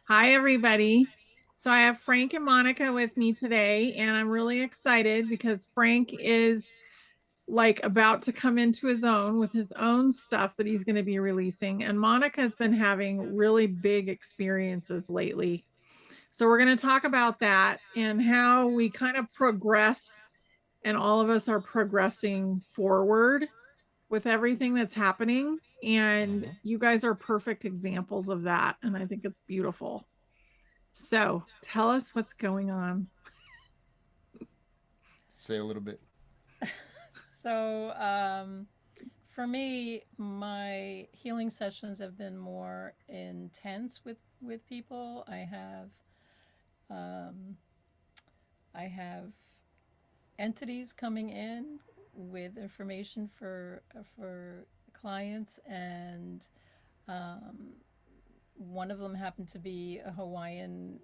Hi, everybody. So I have Frank and Monica with me today, and I'm really excited because Frank is like about to come into his own with his own stuff that he's going to be releasing. And Monica has been having really big experiences lately. So we're going to talk about that and how we kind of progress, and all of us are progressing forward with everything that's happening. And Hmm. you guys are perfect examples of that. And I think it's beautiful. So tell us what's going on. Say a little bit. So, for me, my healing sessions have been more intense with people. Um, I have entities coming in with information for clients, and um, one of them happened to be a Hawaiian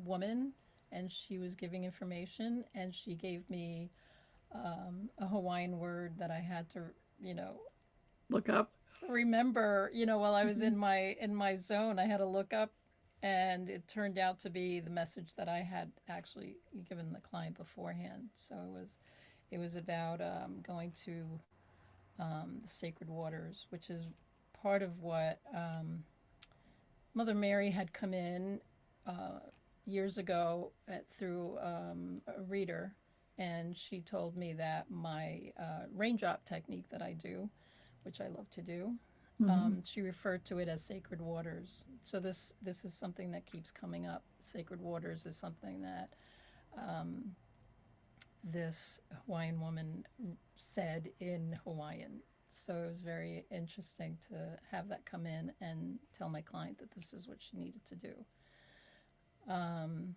woman, and she was giving information, and she gave me a Hawaiian word that I had to, you know, Look up. remember, while I was Mhm. in my zone, I had to look up, and it turned out to be the message that I had actually given the client beforehand. So it was about going to the sacred waters, which is part of what Mother Mary had come in uh, years ago through a reader, and she told me that my raindrop technique that I do, which I love to do, Mhm. she referred to it as sacred waters. So this is something that keeps coming up. Sacred waters is something that um, this Hawaiian woman said in Hawaiian. So it was very interesting to have that come in and tell my client that this is what she needed to do. Um,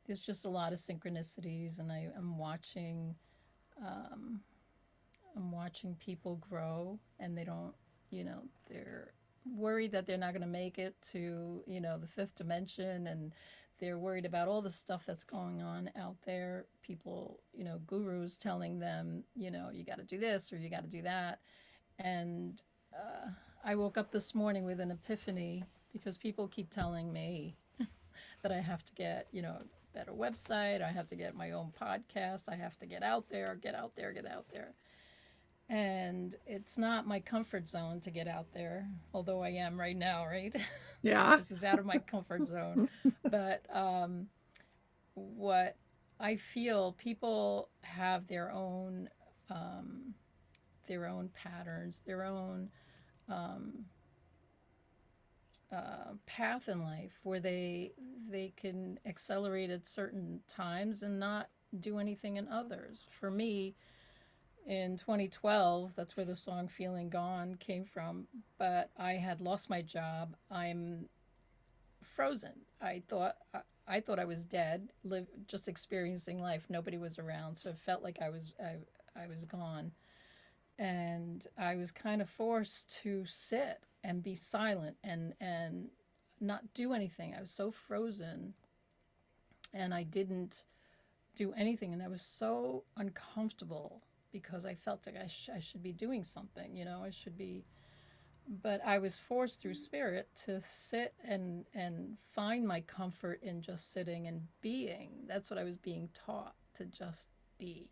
there's just a lot of synchronicities, and um, I'm watching people grow, and they don't, they're worried that they're not going to make it to, the fifth dimension, and they're worried about all the stuff that's going on out there. People, gurus telling them, you got to do this or you got to do that. And I woke up this morning with an epiphany because people keep telling me that I have to get, better website, I have to get my own podcast, I have to get out there, get out there, get out there. And it's not my comfort zone to get out there, although I am right now, right? Yeah. This is out of my comfort zone. But what I feel, people have um, their own patterns, their own um, path in life where they can accelerate at certain times and not do anything in others. For me, in 2012, that's where the song Feeling Gone came from, but I had lost my job. I'm frozen. I thought I was dead, just experiencing life. Nobody was around, so it felt like I was gone. And I was kind of forced to sit and be silent and not do anything. I was so frozen, and I didn't do anything, and I was so uncomfortable because I felt like I should be doing something, I should be. But I was forced through spirit to sit and find my comfort in just sitting and being. That's what I was being taught, to just be.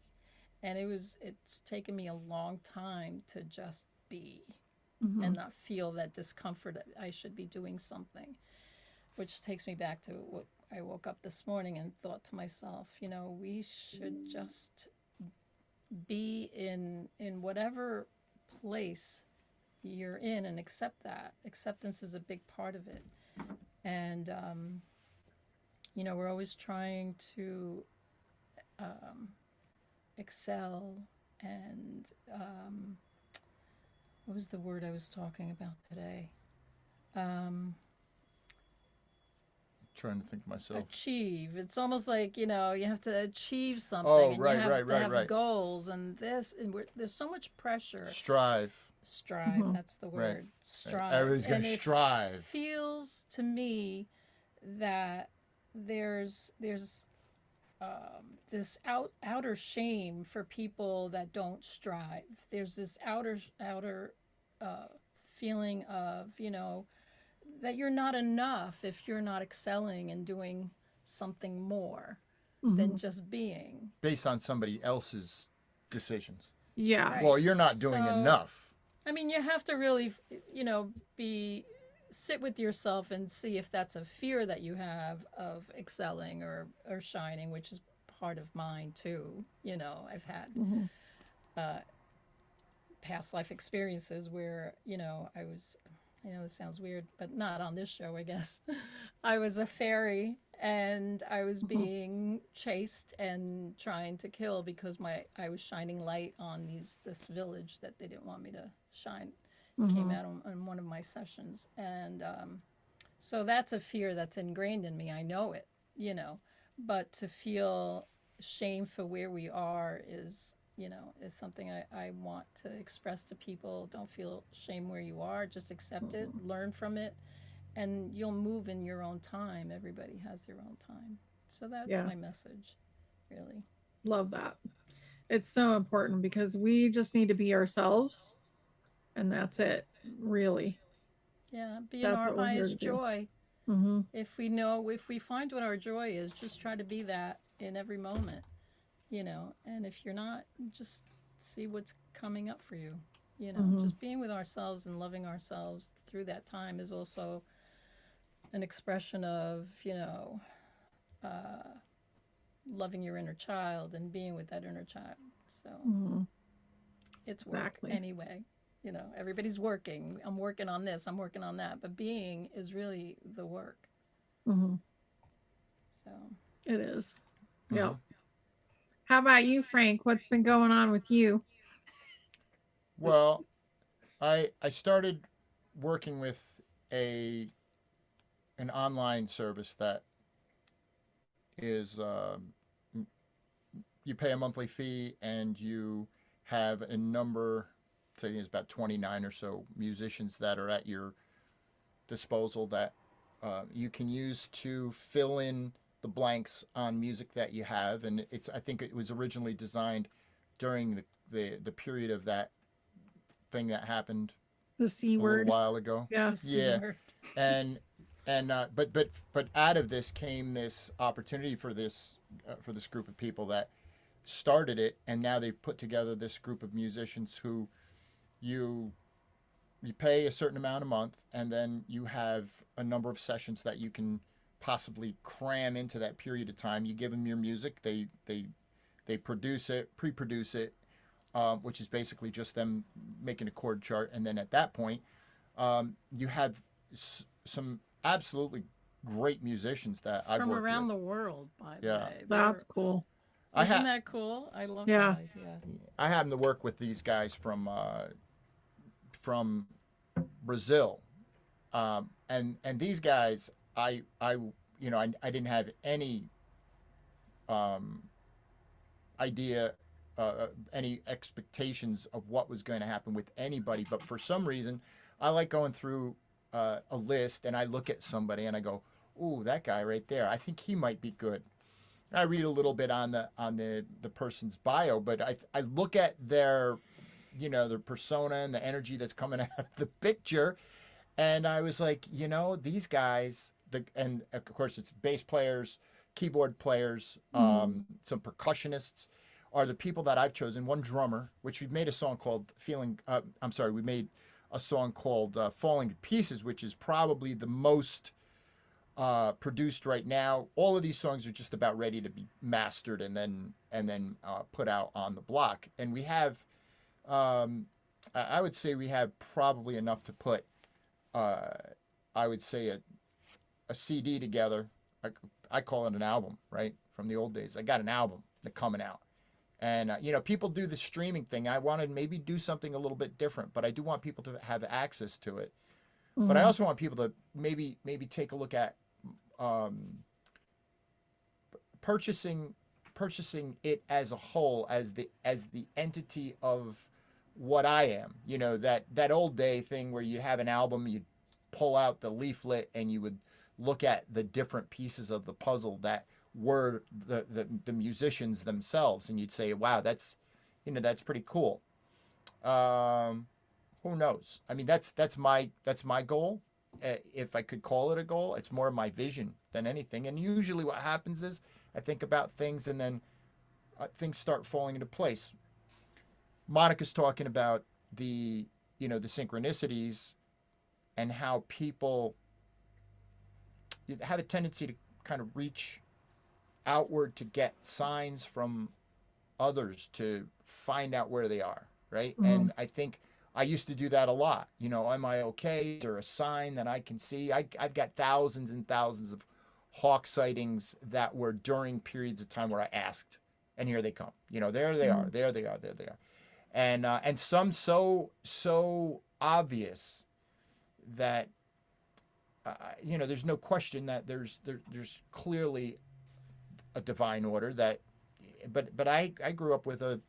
And it's taken me a long time to just be and Mhm. not feel that discomfort that I should be doing something. Which takes me back to what I woke up this morning and thought to myself, we should just be in whatever place you're in and accept that. Acceptance is a big part of it. And we're always trying to um, excel and what was the word I was talking about today? Um, Trying to think myself. achieve. It's almost like, you have to achieve something, Oh, and you right, have right, to right, have right. goals, and there's so much pressure. Strive. Strive, Mhm. that's the Right. word. Right. Strive. Everybody's got to And it strive. feels to me that there's this outer shame for people that don't strive. There's this outer uh, feeling of, that you're not enough if you're not excelling and doing something more than Mhm. just being. Based on somebody else's decisions. Yeah. Right. Well, you're not doing So, enough. I mean, you have to really, be sit with yourself and see if that's a fear that you have of excelling or shining, which is part of mine too. I've had Mhm. uh, past life experiences where I was. I know this sounds weird, but not on this show, I guess. I was a fairy and I was Mhm. being chased and trying to kill because I was shining light on this village that they didn't want me to shine. Came Mhm. out on one of my sessions, and so that's a fear that's ingrained in me. I know it, but to feel shame for where we are is something I want to express to people. Don't feel shame where you are. Just accept it, Mhm. learn from it, and you'll move in your own time. Everybody has their own time. So that's Yeah. my message, really. Love that. It's so important because we just need to be ourselves and that's it. Really. Yeah, be in That's our what we're here to highest do. joy. Mhm. If we find what our joy is, just try to be that in every moment, and if you're not, just see what's coming up for you. Mhm. Just being with ourselves and loving ourselves through that time is also an expression of, uh, loving your inner child and being with that inner child. So Mhm. it's work Exactly. anyway. Everybody's working. I'm working on this, I'm working on that. But being is really the work. Mhm. So, It is. Mm-hmm. Yep. How about you, Frank? What's been going on with you? Well, I started working with a an online service that is you pay a monthly fee and you have a number. Say there's about 29 or so musicians that are at your disposal that you can use to fill in the blanks on music that you have. And I think it was originally designed during the period of that thing that happened The C a little word. while ago. Yeah. the C Yeah, word. and but out of this came this opportunity for this group of people that started it, and now they've put together this group of musicians who you you pay a certain amount a month, and then you have a number of sessions that you can possibly cram into that period of time. You give them your music, they produce it, pre-produce it, which is basically just them making a chord chart, and then at that point, you have some absolutely great musicians that I've From worked around with. the world, by the Yeah, way. That's cool. I Isn't have that cool? I love that Yeah. idea. I happen to work with these guys from Brazil, and these guys I I didn't have any um, idea, any expectations of what was going to happen with anybody, but for some reason I like going through a list and I look at somebody and I go, ooh, that guy right there, I think he might be good. And I read a little bit on the person's bio, but I look at their their persona and the energy that's coming out of the picture. And I was like, these guys, and of course it's bass players, keyboard players, Mhm. some percussionists, are the people that I've chosen. One drummer, which we've made a song called "Feeling." I'm sorry, we made a song called "Falling to Pieces," which is probably the most produced right now. All of these songs are just about ready to be mastered and then put out on the block. And we have, I would say, we have probably enough to put uh, I would say a CD together. I, I call it an album, right? From the old days. I got an album that coming out. And, people do the streaming thing. I want to maybe do something a little bit different, but I do want people to have access to it. But I Mhm. also want people to maybe take a look at um, purchasing purchasing it as a whole, as the entity of what I am. That old day thing where you'd have an album, you'd pull out the leaflet and you would look at the different pieces of the puzzle that were the musicians themselves, and you'd say, wow, that's pretty cool. um, who knows? I mean, that's my goal. if I could call it a goal, it's more my vision than anything. And usually what happens is I think about things and then things start falling into place. Monica's talking about the, the synchronicities and how people have a tendency to kind of reach outward to get signs from others to find out where they are, right? Mm-hmm. And I think I used to do that a lot. Am I okay? Is there a sign that I can see? I've got thousands and thousands of hawk sightings that were during periods of time where I asked, and here they come. There they Mm-hmm. are, there they are, there they are, and some so obvious that there's no question that there's clearly a divine order that, but I grew up with a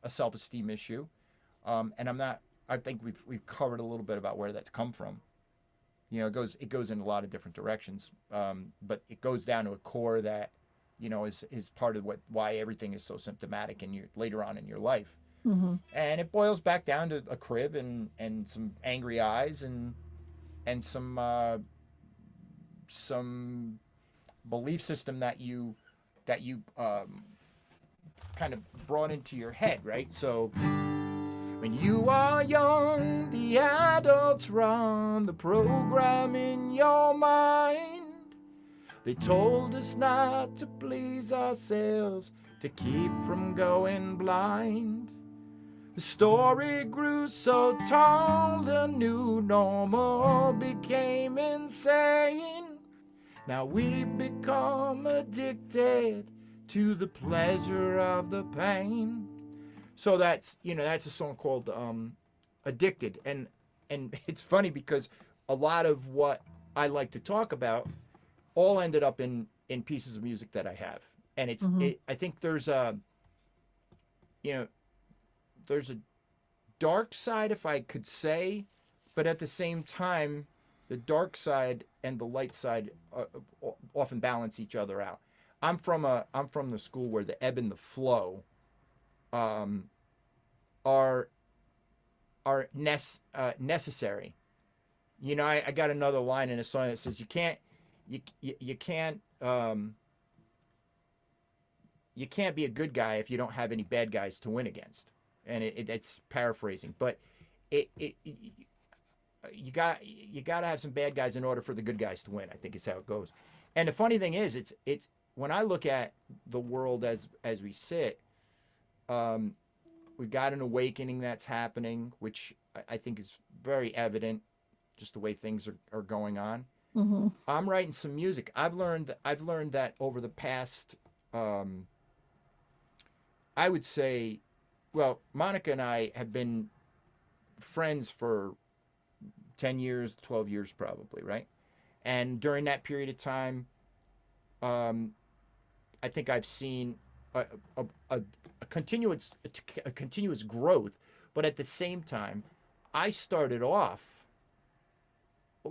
self-esteem issue, and I'm not. I think we've covered a little bit about where that's come from. It goes in a lot of different directions, but it goes down to a core that is part of why everything is so symptomatic in your later on in your life, Mm-hmm. and it boils back down to a crib and some angry eyes and some belief system that you kind of brought into your head, right? So when you are young, the adults run the program in your mind. They told us not to please ourselves, to keep from going blind. The story grew so tall, the new normal became insane. Now we've become addicted to the pleasure of the pain. So that's a song called Addicted. And it's funny because a lot of what I like to talk about all ended up in pieces of music that I have. And Mm-hmm. I think there's a dark side, if I could say, but at the same time, the dark side and the light side often balance each other out. I'm from the school where the ebb and the flow um, are necessary. I got another line in a song that says you can't be a good guy if you don't have any bad guys to win against, and it's paraphrasing, but it you got to have some bad guys in order for the good guys to win. I think is how it goes. And the funny thing is, it's when I look at the world as we sit, we've got an awakening that's happening, which I think is very evident, just the way things are going on. Mm-hmm. I'm writing some music. I've learned that over the past, I would say, well, Monica and I have been friends for 10 years, 12 years probably, right? And during that period of time, um, I think I've seen a, a, a, a continuous growth, but at the same time, I started off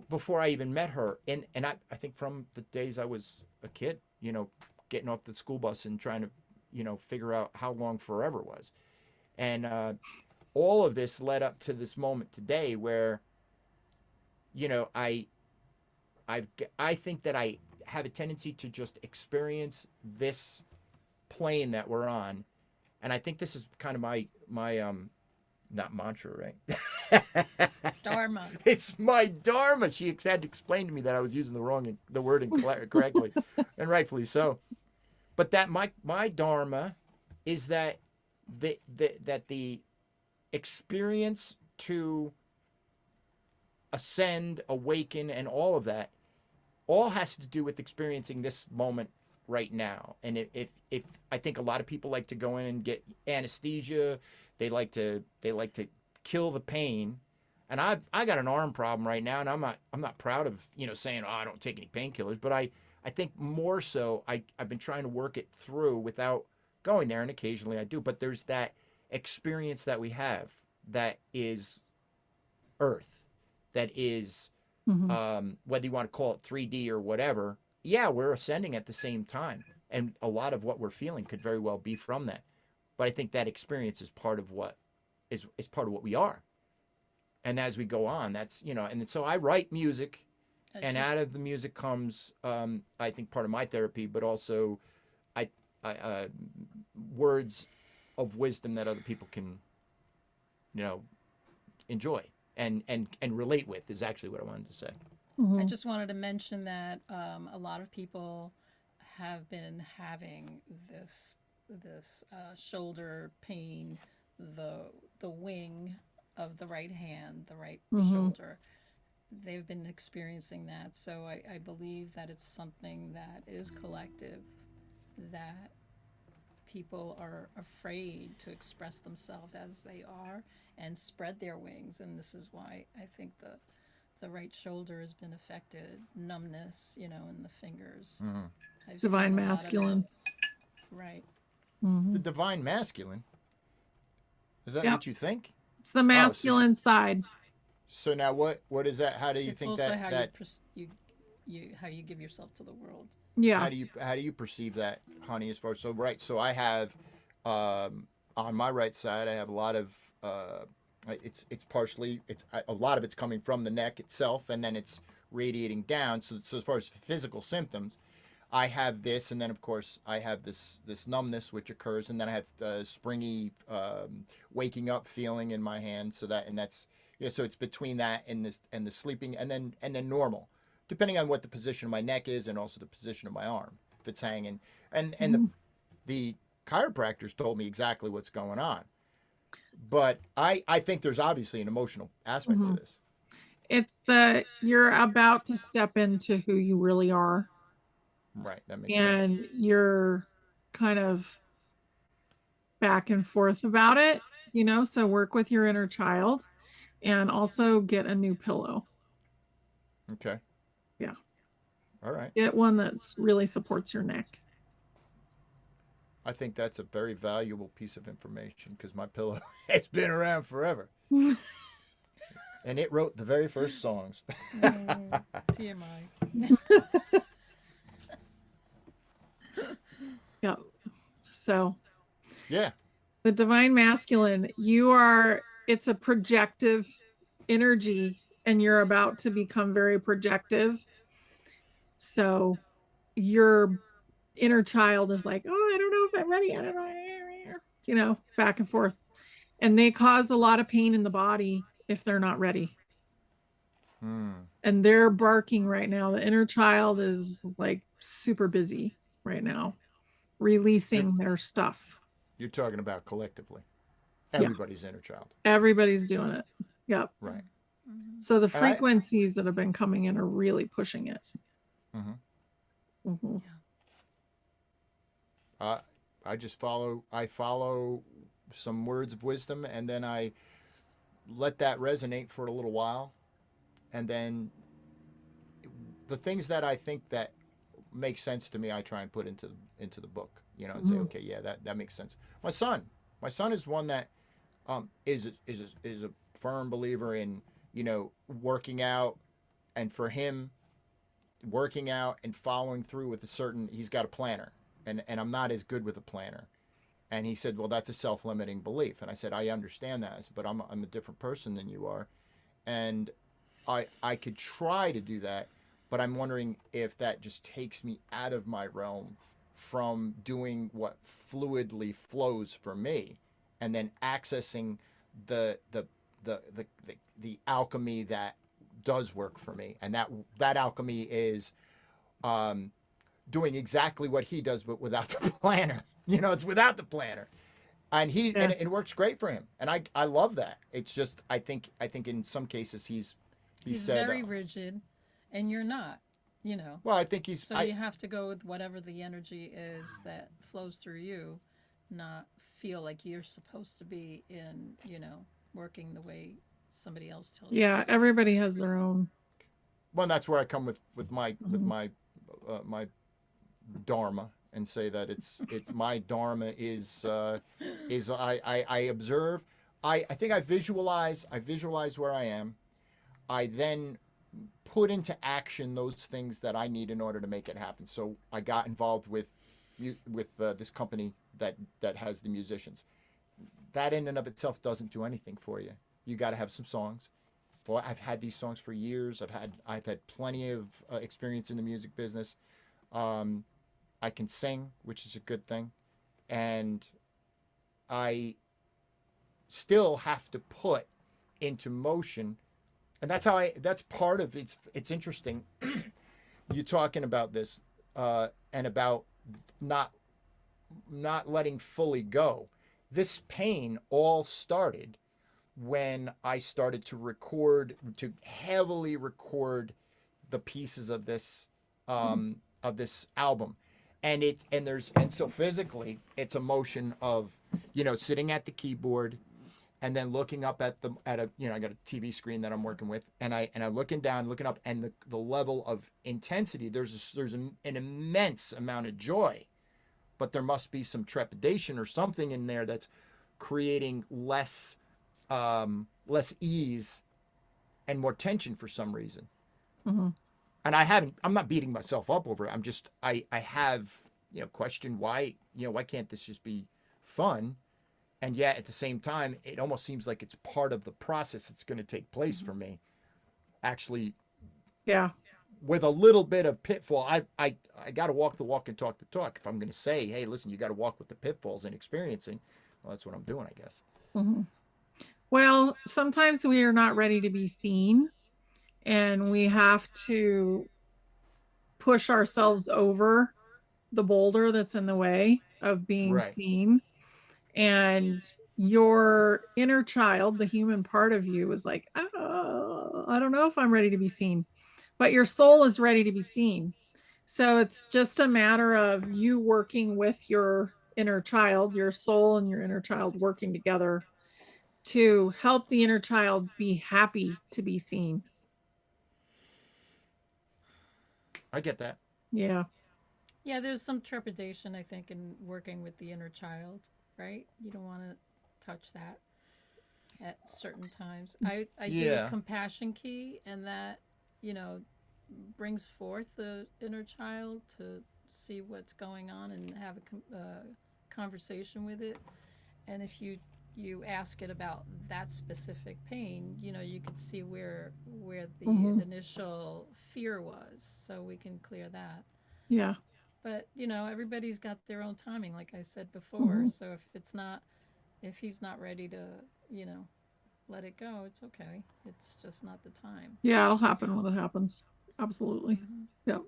before I even met her, and I think from the days I was a kid, getting off the school bus and trying to, figure out how long forever was, and all of this led up to this moment today where, you know, I I I think that I have a tendency to just experience this plane that we're on, and I think this is kind of my not mantra, right? Dharma. It's my dharma. She had to explain to me that I was using the word incorrectly, and rightfully so. But that my dharma is that the experience to ascend, awaken, and all of that all has to do with experiencing this moment right now. And if I think a lot of people like to go in and get anesthesia, they like to kill the pain. And I got an arm problem right now, and I'm not proud of saying, oh, I don't take any painkillers, but I think more so I've been trying to work it through without going there, and occasionally I do. But there's that experience that we have that is Earth, that is Mm-hmm. whether you want to call it 3D or whatever. Yeah, we're ascending at the same time, and a lot of what we're feeling could very well be from that. But I think that experience is part of what is part of what we are. And as we go on, that's, and so I write music, I and just, out of the music comes, I think, part of my therapy, but also I, words of wisdom that other people can, you know, enjoy and relate with is actually what I wanted to say. I Mhm. just wanted to mention that a lot of people have been having this shoulder pain, the the wing of the right hand, the right Mhm. shoulder. They've been experiencing that, so I believe that it's something that is collective, that people are afraid to express themselves as they are and spread their wings, and this is why I think the right shoulder has been affected, numbness, in the fingers. Mm-hmm. I've seen Divine a lot of it. masculine. Right. The Mhm. divine masculine, is that Yep. what you think? It's the Oh, so masculine side. so now what is that? How do you It's think also that how that you how you give yourself to the world. Yeah. how do you perceive that, honey? As far, so right, so I have, um, on my right side, I have a lot of, it's partially, it's a lot of it's coming from the neck itself, and then it's radiating down. So as far as physical symptoms, I have this, and then of course I have this numbness which occurs, and then I have springy, waking up feeling in my hand. So that's, yeah. So it's between that and this and the sleeping, and then normal, depending on what the position of my neck is, and also the position of my arm if it's hanging. And Mhm. the chiropractors told me exactly what's going on, but I think there's obviously an emotional aspect to Mhm. this. It's you're about to step into who you really are, Right, that makes sense. and you're kind of back and forth about it, so work with your inner child and also get a new pillow. Okay, Yeah. all right. Get one that's really supports your neck. I think that's a very valuable piece of information because my pillow has been around forever, and it wrote the very first songs. TMI. Yeah. So Yeah. the divine masculine, it's a projective energy, and you're about to become very projective. So your inner child is like, oh, I don't know if I'm ready. I don't know. Back and forth. And they cause a lot of pain in the body if they're not ready. Hmm. And they're barking right now. The inner child is like super busy right now, You're releasing their stuff. you're talking about collectively, Yeah. everybody's inner child. Everybody's doing it. Yep. Right. Mm-hmm. So the And I. frequencies that have been coming in are really pushing it. Mhm. Mhm. Yeah. I I just follow some words of wisdom, and then I let that resonate for a little while, and then the things that I think that make sense to me, I try and put into the book, and say, Mhm. okay, yeah, that makes sense. My son is one that, is a firm believer in, working out, and for him, working out and following through with a certain, he's got a planner, and I'm not as good with a planner. And he said, well, that's a self-limiting belief. And I said, I understand that, but I'm a different person than you are, and I could try to do that, but I'm wondering if that just takes me out of my realm from doing what fluidly flows for me, and then accessing the the the alchemy that does work for me, and that alchemy is, um, doing exactly what he does, but without the planner. It's without the planner, and Yeah. it works great for him, and I love that. It's just I think in some cases he He's said, very rigid, and you're not. You know. well, I think he's So I you have to go with whatever the energy is that flows through you, not feel like you're supposed to be working the way somebody else tells you Yeah. to. Everybody has their own. well, that's where I come with my with Mhm. my my dharma, and say that it's my dharma is I observe, I think I visualize where I am. I then put into action those things that I need in order to make it happen. So I got involved with this company that has the musicians. That in and of itself doesn't do anything for you. You got to have some songs. I've had these songs for years. I've had plenty of experience in the music business. Um, I can sing, which is a good thing, and I still have to put into motion, and that's part of it's interesting. You talking about this and about not not letting fully go. This pain all started when I started to heavily record the pieces of this album. And so physically it's a motion of, sitting at the keyboard and then looking up at a, I got a TV screen that I'm working with, and I'm looking down, looking up, and the level of intensity, there's an immense amount of joy, but there must be some trepidation or something in there that's creating less ease and more tension for some reason. Mm-hmm. And I'm not beating myself up over it. I have, questioned why, why can't this just be fun? And yet at the same time, it almost seems like it's part of the process that's going to take place for me. Actually, Yeah. with a little bit of pitfall, I got to walk the walk and talk the talk. If I'm going to say, hey, listen, you got to walk with the pitfalls and experiencing, well, that's what I'm doing, I guess. Mm-hmm. Well, sometimes we are not ready to be seen, and we have to push ourselves over the boulder that's in the way of being Right. seen. And your inner child, the human part of you, is like, oh, I don't know if I'm ready to be seen, but your soul is ready to be seen. So it's just a matter of you working with your inner child, your soul and your inner child working together to help the inner child be happy to be seen. I get that. Yeah. Yeah, there's some trepidation, I think, in working with the inner child, right? You don't want to touch that at certain times. I do a Yeah. compassion key, and that, you know, brings forth the inner child to see what's going on and have a conversation with it. And if you ask it about that specific pain, you know, you could see where the Mm-hmm. initial fear was, so we can clear that. Yeah. But you know, everybody's got their own timing, like I said before. Mm-hmm. So if he's not ready to, you know, let it go, it's okay. It's just not the time. Yeah, it'll happen when it happens. Absolutely. Hmm. Yep.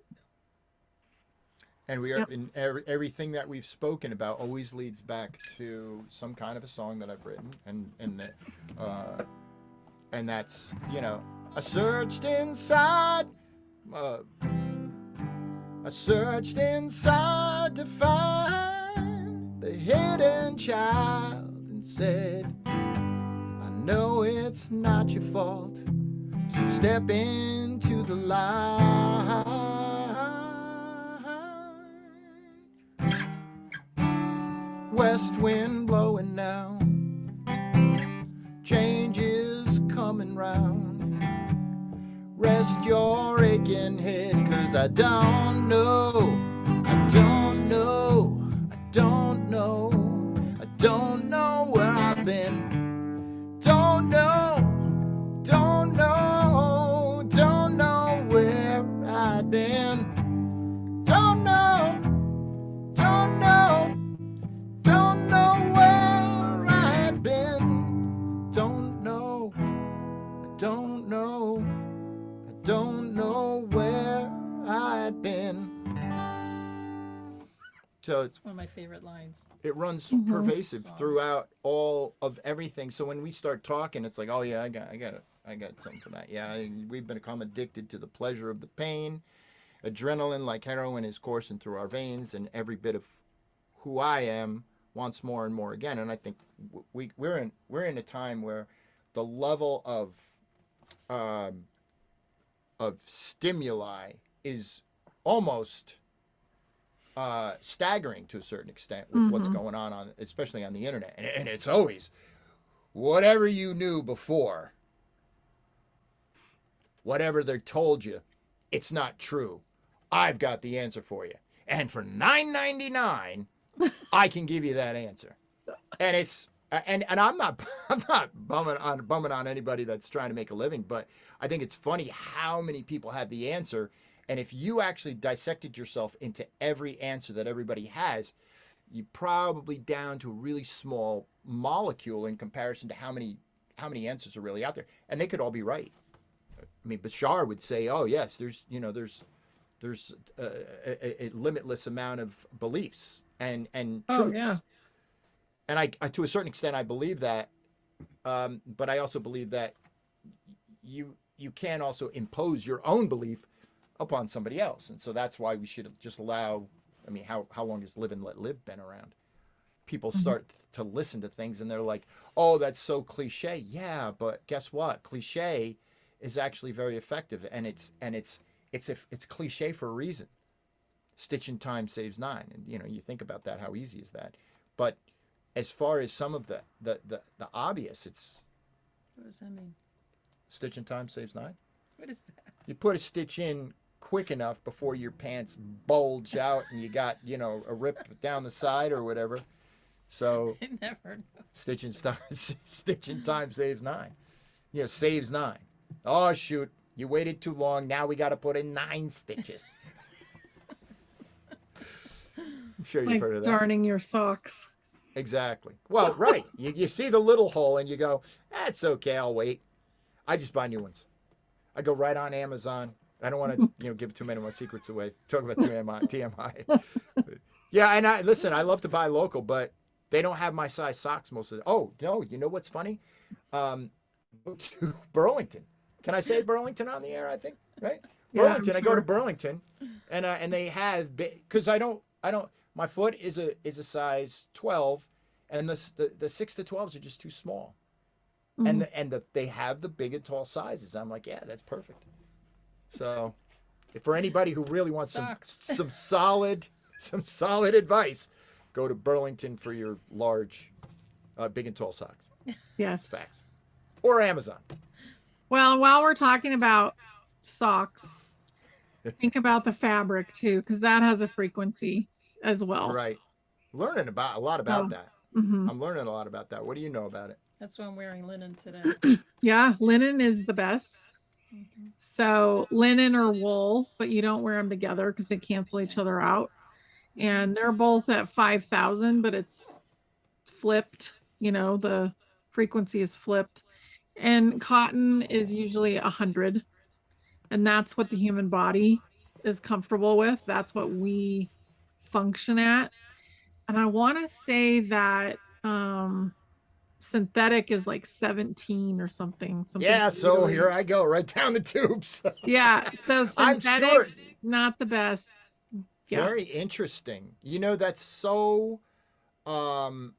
And we are Yep. in everything that we've spoken about always leads back to some kind of a song that I've written, uh, and that's, I searched inside, uh, I searched inside to find the hidden child and said, I know it's not your fault, so step into the light. West wind blowing now, change is coming round. Rest your aching head, 'cause I don't know, I don't know, I don't know, I don't know where I've been. Don't know, don't know, don't know where I've been. Don't know, don't know, don't know where I've been. Don't know, I don't know, I don't know where I'd been. So It's one of my favorite lines. it runs Mm-hmm. pervasive Song. throughout all of everything. So when we start talking, it's like, oh yeah, I got something for that. Yeah, we've become addicted to the pleasure of the pain. Adrenaline, like heroin, is coursing through our veins, and every bit of who I am wants more and more again. And I think we're in a time where the level of stimuli is almost staggering to a certain extent with what's Mm-hmm. going on especially on the internet. And it's always whatever you knew before, whatever they told you, it's not true. I've got the answer for you, and for $9.99, I can give you that answer. And it's And I'm not I'm not bumming on anybody that's trying to make a living, but I think it's funny how many people have the answer. And if you actually dissected yourself into every answer that everybody has, you probably down to a really small molecule in comparison to how many answers are really out there, and they could all be right. I mean, Bashar would say, "Oh yes, there's a limitless amount of beliefs and Oh yeah. truths," and I to a certain extent I believe that, but I also believe that you can also impose your own belief upon somebody else, and so that's why we should just allow. I mean, how long has live and let live been around? People Mhm. start to listen to things and they're like, "Oh, that's so cliche." Yeah, but guess what? Cliche is actually very effective, and it's cliche for a reason. Stitch in time saves nine, and you think about that. How easy is that? But as far as some of the obvious, it's What does that mean? stitch in time saves nine. What is that? You put a stitch in quick enough before your pants bulge out and you got a rip down the side or whatever. So I never stitch in noticed time, stitch in time saves nine. Saves nine. Oh shoot, you waited too long. Now we got to put in 9 stitches. I'm sure you've Like heard of that. darning your socks. Exactly. Well, right. You see the little hole and you go, that's okay. I'll wait. I just buy new ones. I go right on Amazon. I don't want to, give too many of my secrets away. Talk about TMI. Yeah, and I listen. I love to buy local, but they don't have my size socks most of the. Oh no, you know what's funny? Go to Burlington. Can I say Burlington on the air? I think right. Yeah, I'm Burlington. I go to sure. Burlington, and they have because I don't. My foot is a size 12, and the 6 to 12s are just too small. And Mhm. they have the big and tall sizes. I'm like, yeah, that's perfect. So, for anybody who really wants some socks. some solid some solid advice, go to Burlington for your large, big and tall socks. It's Yes. facts. Or Amazon. Well, while we're talking about socks, think about the fabric too, because that has a frequency as well. Right. Learning about a lot about So, that. mhm. I'm learning a lot about that. What do you know about it? That's why I'm wearing linen today. Yeah, linen is the best. Hmm. So, linen or wool, but you don't wear them together because they cancel each Yeah. other out. Hmm. And they're both at 5,000, but it's flipped. The frequency is flipped. And cotton is usually 100. And that's what the human body is comfortable with. That's what we function at. And I want to say that synthetic is like 17 or something Yeah, so really. here I go, right down the tubes. Yeah, so I'm synthetic, sure. not the best. Yeah. Very interesting. That's so um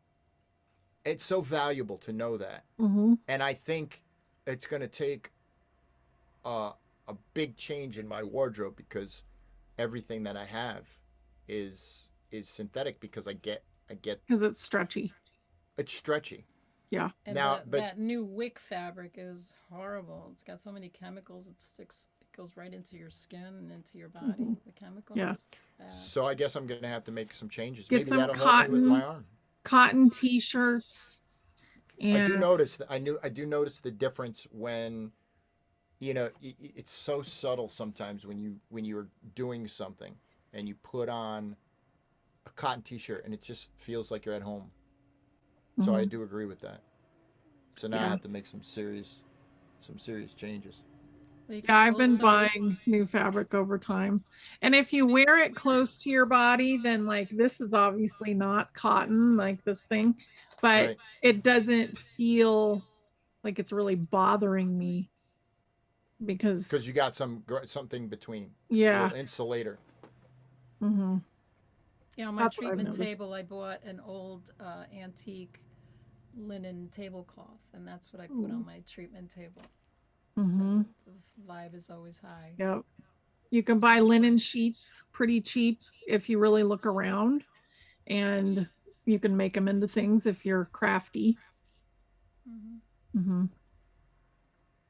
it's so valuable to know that. Hmm. And I think it's going to take a, a big change in my wardrobe because everything that I have is synthetic because I get Because it's stretchy. it's stretchy. Yeah. And Now, but that new wick fabric is horrible. It's got so many chemicals. It sticks. It goes right into your skin and into your body. Hmm. The chemicals. Yeah. Bad. so I guess I'm going to have to make some changes. Get Maybe some that'll help me with my cotton, arm. cotton t-shirts. I do And notice that I do notice the difference when it's so subtle sometimes when you're doing something and you put on a cotton t-shirt and it just feels like you're at home. So I mhm, do agree with that. So now I yeah. have to make some serious changes. Well, you Yeah, can I've been also. buying new fabric over time. And if you wear it close to your body, then like this is obviously not cotton, like this thing, but Right. it doesn't feel like it's really bothering me Because because you got something between. It's a yeah, little insulator. hmm, Yeah, on my that's what I've treatment noticed. table, I bought an old antique linen tablecloth, and that's what I put on Mm-hmm. my treatment table. So Mm-hmm. the vibe is always high. Yep. You can buy linen sheets pretty cheap if you really look around, and you can make them into things if you're crafty. Hmm. Hmm.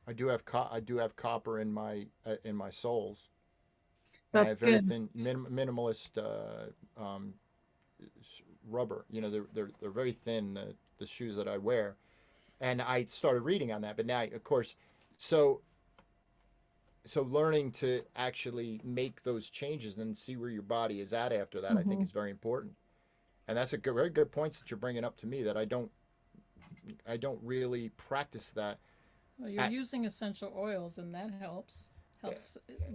I do have copper in my soles, and I That's have very good. thin minimalist rubber. They're very thin. the shoes that I wear, and I started reading on that. But now, of course, so learning to actually make those changes and see where your body is at after that, I think, Mm-hmm. is very important. And that's a good, very good points that you're bringing up to me that I don't really practice that. Well, you're At, using essential oils, and that helps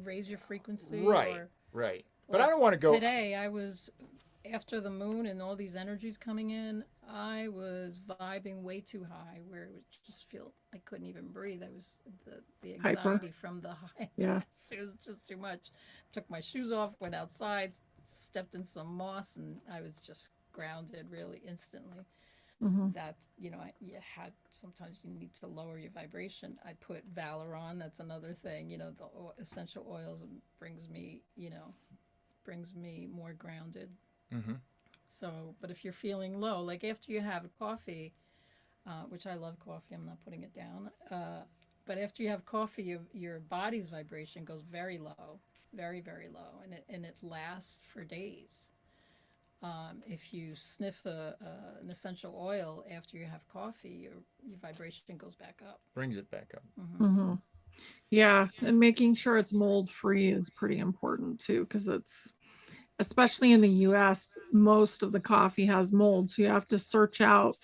raise your frequency. right, Or right. But I like don't want to go. today, I was after the moon and all these energies coming in. I was vibing way too high, where it would just feel I couldn't even breathe. I was the Hyper. anxiety from the high. Yeah. It was just too much. Took my shoes off, went outside, stepped in some moss, and I was just grounded really instantly. Mm-hmm. That you had sometimes you need to lower your vibration. I put Valor on. That's another thing. The essential oils brings me more grounded. Mm-hmm. So, but if you're feeling low, like after you have coffee, which I love coffee, I'm not putting it down. But after you have coffee, your body's vibration goes very low, very very low, and it lasts for days. If you sniff an essential oil after you have coffee, your vibration goes back up. Brings it back up. Mm-hmm. Mm-hmm. Yeah, and making sure it's mold free is pretty important too, because it's especially in the US, most of the coffee has mold. So you have to search out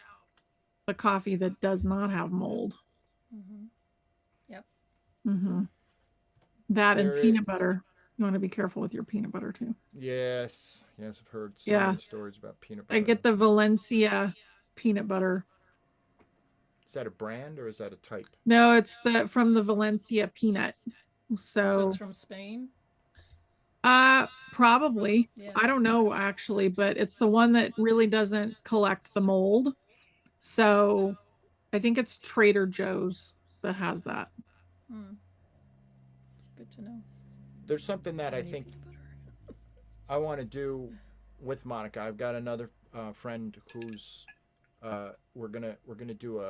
the coffee that does not have mold. Mm-hmm. Yep. Mm-hmm. That and There is, peanut butter. You want to be careful with your peanut butter too. yes, yes, I've heard so Yeah, many stories about peanut I butter. get the Valencia peanut butter. Is that a brand or is that a type? No, it's the from the Valencia peanut. So it's So, from Spain. probably. Yeah. I don't know actually, but it's the one that really doesn't collect the mold. So, I think it's Trader Joe's that has that. Mm, good to know. There's something that How I many think peanut butter? I want to do with Monica. I've got another friend who's we're gonna do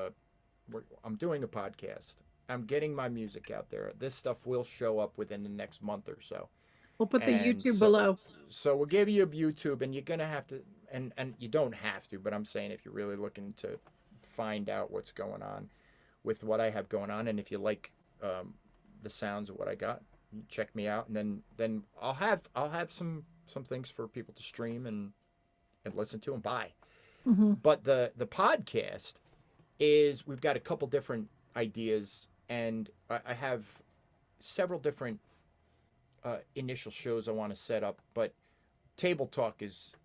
I'm doing a podcast. I'm getting my music out there. This stuff will show up within the next month or so. We'll put the And YouTube below. so we'll give you a YouTube, and you're gonna have to, and you don't have to, but I'm saying if you're really looking to find out what's going on with what I have going on, and if you like the sounds of what I got, check me out, and then I'll have some things for people to stream and listen to and buy. Mm-hmm. But the podcast is we've got a couple different ideas, and I have several different initial shows I want to set up. But Table Talk is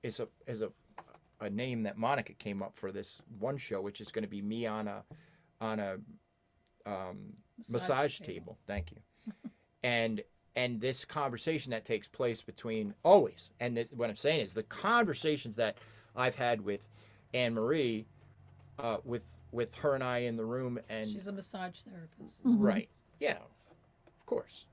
a name that Monica came up for this one show, which is going to be me on a massage table. Thank you. and and this conversation that takes place between always, and what I'm saying is the conversations that I've had with Anne Marie, with her and I in the room, and She's a massage therapist. Mm-hmm. right, yeah, of course.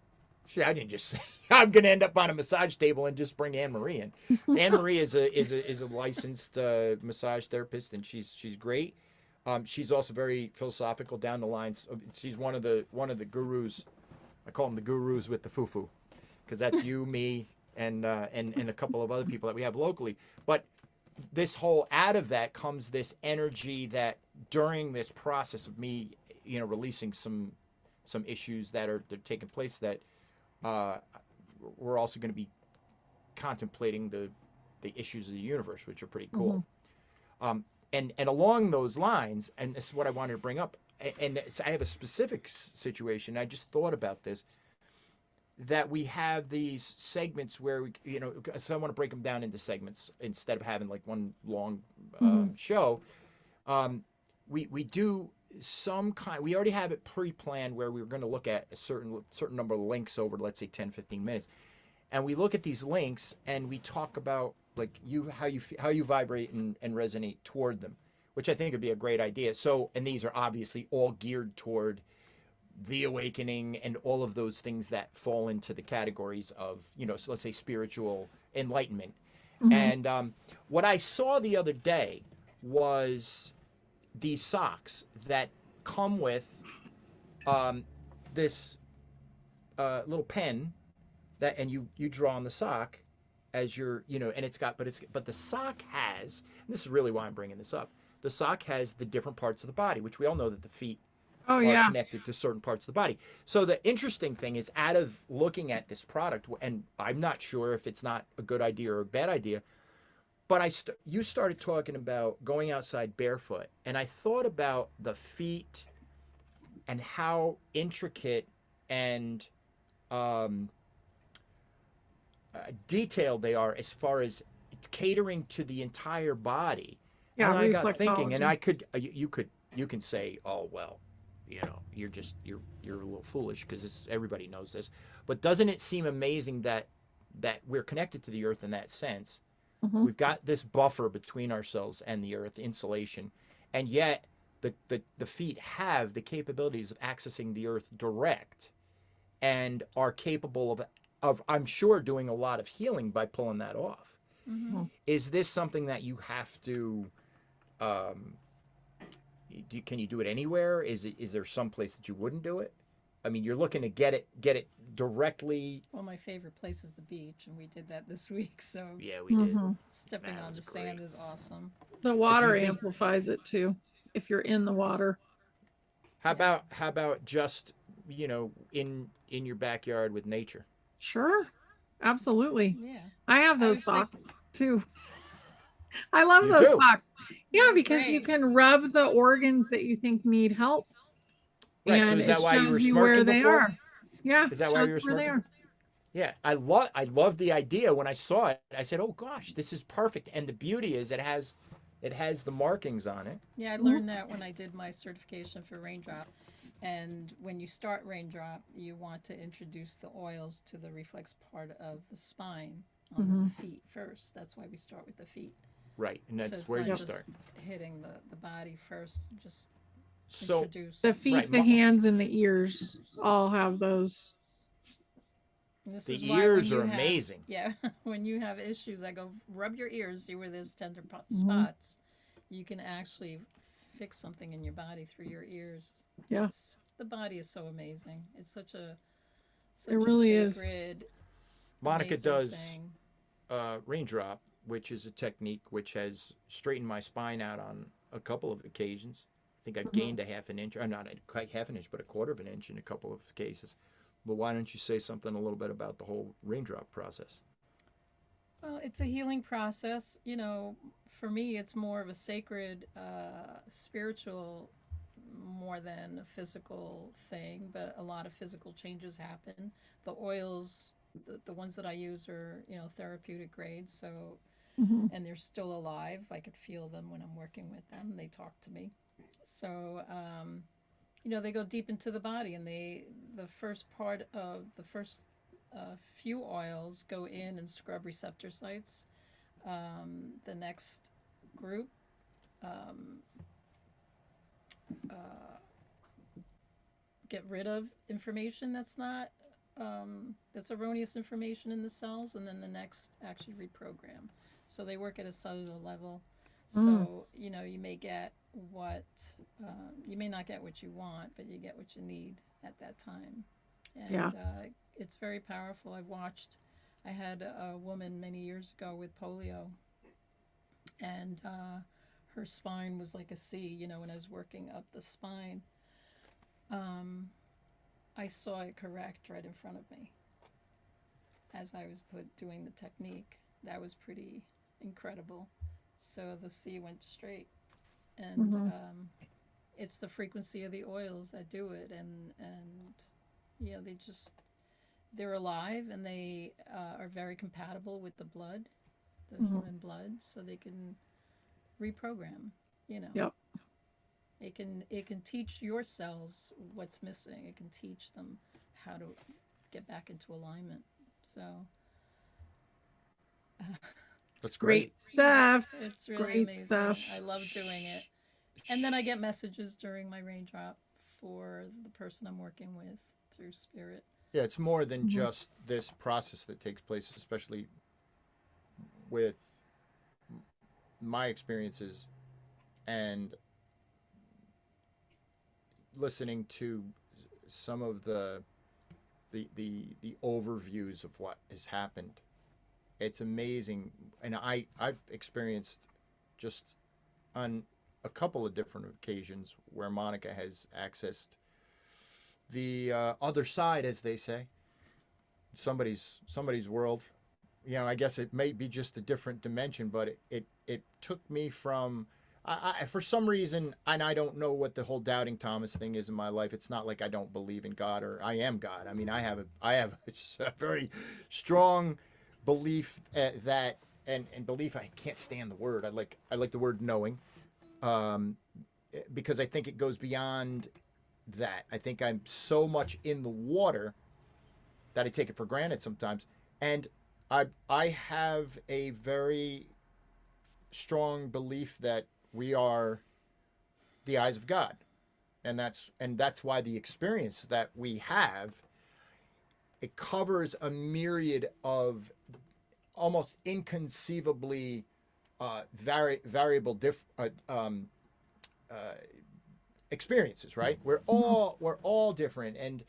See, I didn't just say I'm going to end up on a massage table and just bring Anne Marie in. Anne Marie is a licensed massage therapist, and she's great. She's also very philosophical down the lines. She's one of the gurus. I call them the gurus with the foo-foo, because that's you, me, and a couple of other people that we have locally. But this whole out of that comes this energy that during this process of me, releasing some issues that are taking place, that we're also going to be contemplating the issues of the universe, which are pretty cool. Mm-hmm. And along those lines, and this is what I wanted to bring up, and I have a specific situation. I just thought about this, that we have these segments where we, so I want to break them down into segments instead of having like one long show. We do some kind, we already have it pre-planned where we're going to look at a certain number of links over, let's say 10, 15 minutes. And we look at these links and we talk about like how you vibrate and resonate toward them, which I think would be a great idea. So, and these are obviously all geared toward the awakening and all of those things that fall into the categories of, so let's say spiritual enlightenment. Mm-hmm. And what I saw the other day was these socks that come with this little pen that, and you draw on the sock as you're, and it's got, but the sock has, and this is really why I'm bringing this up. the sock has the different parts of the body, which we all know that the feet Oh are yeah. connected to certain parts of the body. So the interesting thing is, out of looking at this product, and I'm not sure if it's not a good idea or a bad idea, but you started talking about going outside barefoot, and I thought about the feet and how intricate and um, detailed they are as far as catering to the entire body. Yeah, And I got thinking, and reflexology. you can say, oh well, you're a little foolish because everybody knows this, but doesn't it seem amazing that we're connected to the earth in that sense? Hmm. We've got this buffer between ourselves and the earth, insulation, and yet the feet have the capabilities of accessing the earth direct and are capable of I'm sure doing a lot of healing by pulling that off. Mm-hmm. Is this something that you have to um, can you do it anywhere? Is there some place that you wouldn't do it? I mean, you're looking to get it directly. Well, my favorite place is the beach, and we did that this week. So Yeah, we did. Hmm. stepping That on was the sand great. is awesome. The But do you water think amplifies it too, if you're in the water. Yeah, how about just in your backyard with nature? Sure. Absolutely. yeah. I have I those was thinking socks too. I love You those do, socks. Yeah, they're because you great. can rub the organs that you think need help right? So and is it that why you were shows you where smirking they before? are. Yeah, Is that why you shows were where they smirking? are. Yeah, I love the idea. When I saw it, I said, "Oh gosh, this is perfect." And the beauty is it has the markings on it. Yeah, I Mhm. learned that when I did my certification for Raindrop. And when you start Raindrop, you want to introduce the oils to the reflex part of the spine on Mhm. the feet first. That's why we start with the feet. Right, and So that's it's where not you Yep. start. just hitting the body first, just So The introduce. right, feet, the hands, and the ears all have those. And this is the why when ears are you have, amazing. yeah, when you have issues, I go rub your ears, see where there's tender Hmm. spots. You can actually fix something in your body through your ears. Yeah, It's the body is so amazing. It's it such a really is. sacred, Monica amazing does thing. raindrop, which is a technique which has straightened my spine out on a couple of occasions. I think I've Mhm. gained a half an inch, or not quite half an inch, but a quarter of an inch in a couple of cases. But why don't you say something a little bit about the whole raindrop process? Well, it's a healing process. You know, for me, it's more of a sacred, spiritual, more than a physical thing. But a lot of physical changes happen. The oils, the ones that I use are, therapeutic grades. So, Mhm. and they're still alive. I could feel them when I'm working with them. They talk to me. So, they go deep into the body, and the first part of the first few oils go in and scrub receptor sites. The next group um, uh, get rid of information that's erroneous information in the cells, and then the next actually reprogram. So they work at a cellular level. Mm. So you may get what you may not get what you want, but you get what you need at that time, Yeah. and it's very powerful. I had a woman many years ago with polio, and her spine was like a C. When I was working up the spine, um, I saw it correct right in front of me as I was doing the technique. That was pretty incredible. So the C went straight, and Mhm. it's the frequency of the oils that do it, and they're alive, and they are very compatible with the blood, the Mhm. human blood, so they can reprogram. You know, Yep. it can teach your cells what's missing. It can teach them how to get back into alignment. So It's That's great. great stuff. it's really Great amazing. stuff. I love doing it. And then I get messages during my raindrop for the person I'm working with through spirit. Yeah, it's more than Mhm. just this process that takes place, especially with my experiences and listening to some of the overviews of what has happened. It's amazing, and I've experienced just on a couple of different occasions where Monica has accessed the other side, as they say, somebody's world. I guess it may be just a different dimension, but it took me from for some reason, and I don't know what the whole doubting Thomas thing is in my life. It's not like I don't believe in God or I am God. I mean, I have a very strong belief that and belief. I can't stand the word. I like the word knowing, um, because I think it goes beyond that. I think I'm so much in the water that I take it for granted sometimes, and I have a very strong belief that we are the eyes of God, and that's why the experience that we have, it covers a myriad of almost inconceivably variable uh, experiences. Right? We're Mhm. all different, and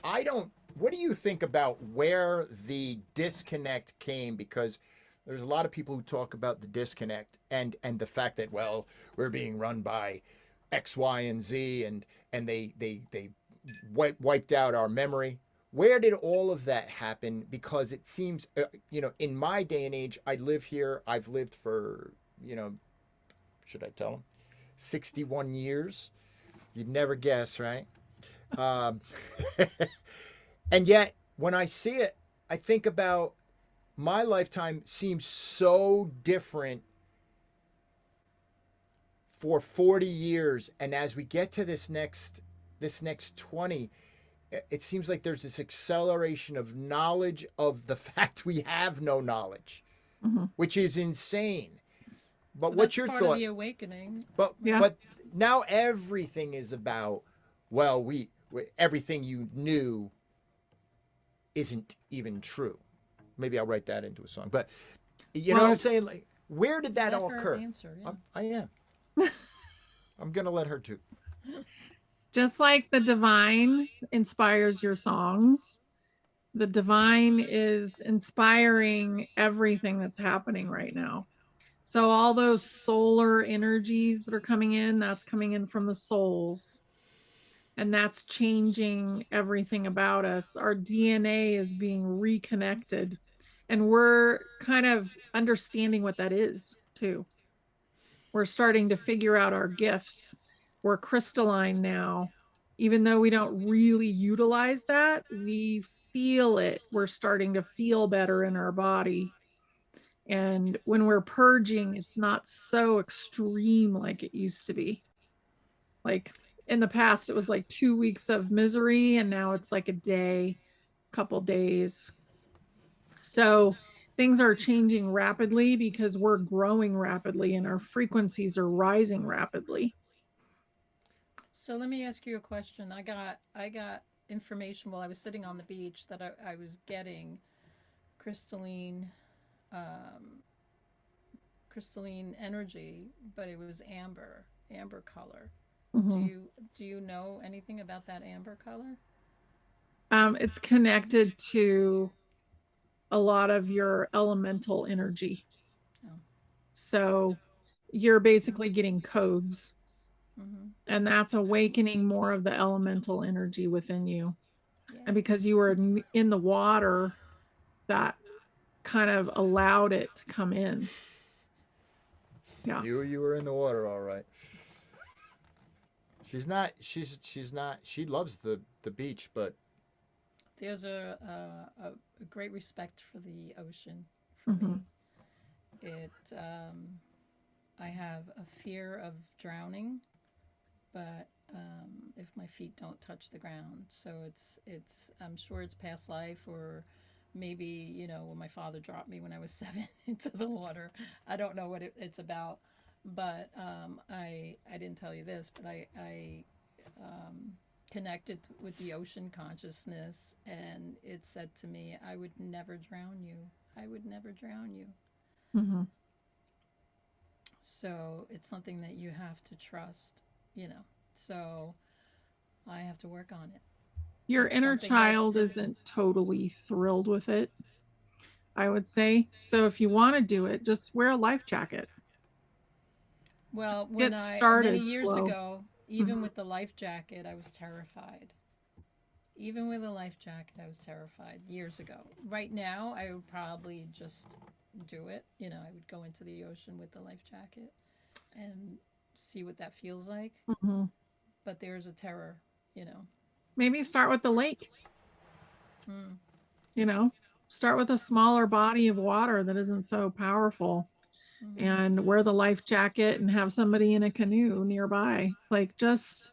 I don't. What do you think about where the disconnect came? Because there's a lot of people who talk about the disconnect and the fact that, well, we're being run by X, Y, and Z, and they wiped out our memory. Where did all of that happen? Because it seems, in my day and age, I live here. I've lived for, should I tell them, 61 years. You'd never guess, right? Um, and yet, when I see it, I think about my lifetime seems so different for 40 years, and as we get to this next 20, it seems like there's this acceleration of knowledge of the fact we have no knowledge, Mhm. which is insane. But Well, what's that's your part of thought? the awakening, but Yeah. right? but now everything is about, well, everything you knew isn't even true. Maybe I'll write that into a song. But you know what I'm Well, saying? Like, where did that Let all her occur? answer. Yeah. I am. I'm gonna let her too. just like the divine inspires your songs, the divine is inspiring everything that's happening right now. So all those solar energies that are coming in, that's coming in from the souls. And that's changing everything about us. Our DNA is being reconnected. And we're kind of understanding what that is too. We're starting to figure out our gifts. We're crystalline now. Even though we don't really utilize that, we feel it. We're starting to feel better in our body. And when we're purging, it's not so extreme like it used to be. Like in the past, it was like 2 weeks of misery, and now it's like a day, couple days. So things are changing rapidly because we're growing rapidly and our frequencies are rising rapidly. So let me ask you a question. I got information while I was sitting on the beach that I was getting crystalline um, crystalline energy, but it was amber color. Do Mhm. you do you know anything about that amber color? It's connected to a lot of your elemental energy. Oh. So you're basically getting codes, Mm-hmm. and that's awakening more of the elemental energy within you. And Yay. because you were in the water, that kind of allowed it to come in. Yeah. You were in the water, all right. She's not. She's not. She loves the beach, but There's a great respect for the ocean for Hmm. me. It I have a fear of drowning, but if my feet don't touch the ground, so it's I'm sure it's past life, or maybe when my father dropped me when I was 7 into the water. I don't know what it's about, but I didn't tell you this, but I um, connected with the ocean consciousness, and it said to me, I would never drown you. I would never drown you. Hmm. So it's something that you have to trust, you know. So I have to work on it. Your It's inner something that's child isn't totally thrilled with it, I would say. So if you want to do it, just wear a life jacket. Well, Get many started years slow. ago, even Mhm. with the life jacket, I was terrified. Even with a life jacket, I was terrified years ago. Right now, I would probably just do it. I would go into the ocean with the life jacket and see what that feels like. Mhm. But there's a terror, you know. Maybe start with the lake, Mm, you know, start with a smaller body of water that isn't so powerful mm-hmm, and wear the life jacket and have somebody in a canoe nearby. Like, just,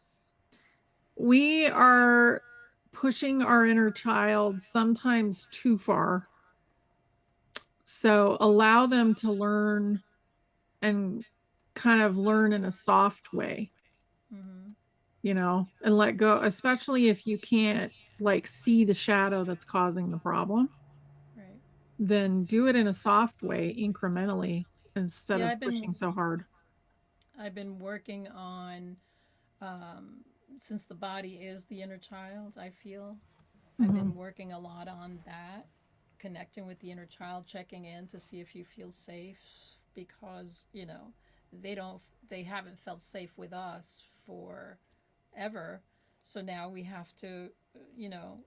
we are pushing our inner child sometimes too far. So allow them to learn and kind of learn in a soft way, mm-hmm, and let go, especially if you can't like see the shadow that's causing the problem, right. then do it in a soft way incrementally instead Yeah, of pushing so hard. I've been working on um, since the body is the inner child. I feel I've Mm-hmm. been working a lot on that, connecting with the inner child, checking in to see if you feel safe because, they don't they haven't felt safe with us forever. So now we have to, you know,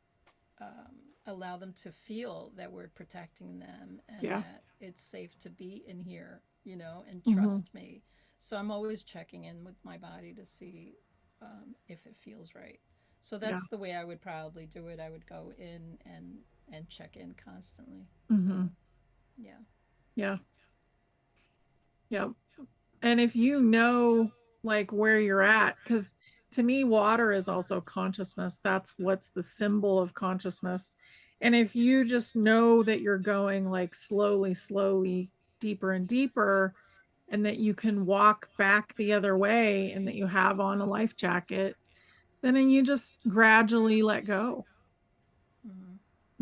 allow them to feel that we're protecting them and Yeah. that it's safe to be in here, and Mm-hmm. trust me. So I'm always checking in with my body to see if it feels right. So Yeah. that's the way I would probably do it. I would go in and check in constantly. So Mm-hmm. yeah. Yeah. Yeah. And if you know like where you're at, because to me, water is also consciousness. That's what's the symbol of consciousness. And if you just know that you're going like slowly, slowly, deeper and deeper, and that you can walk back the other way and that you have on a life jacket, then you just gradually let go. Hmm.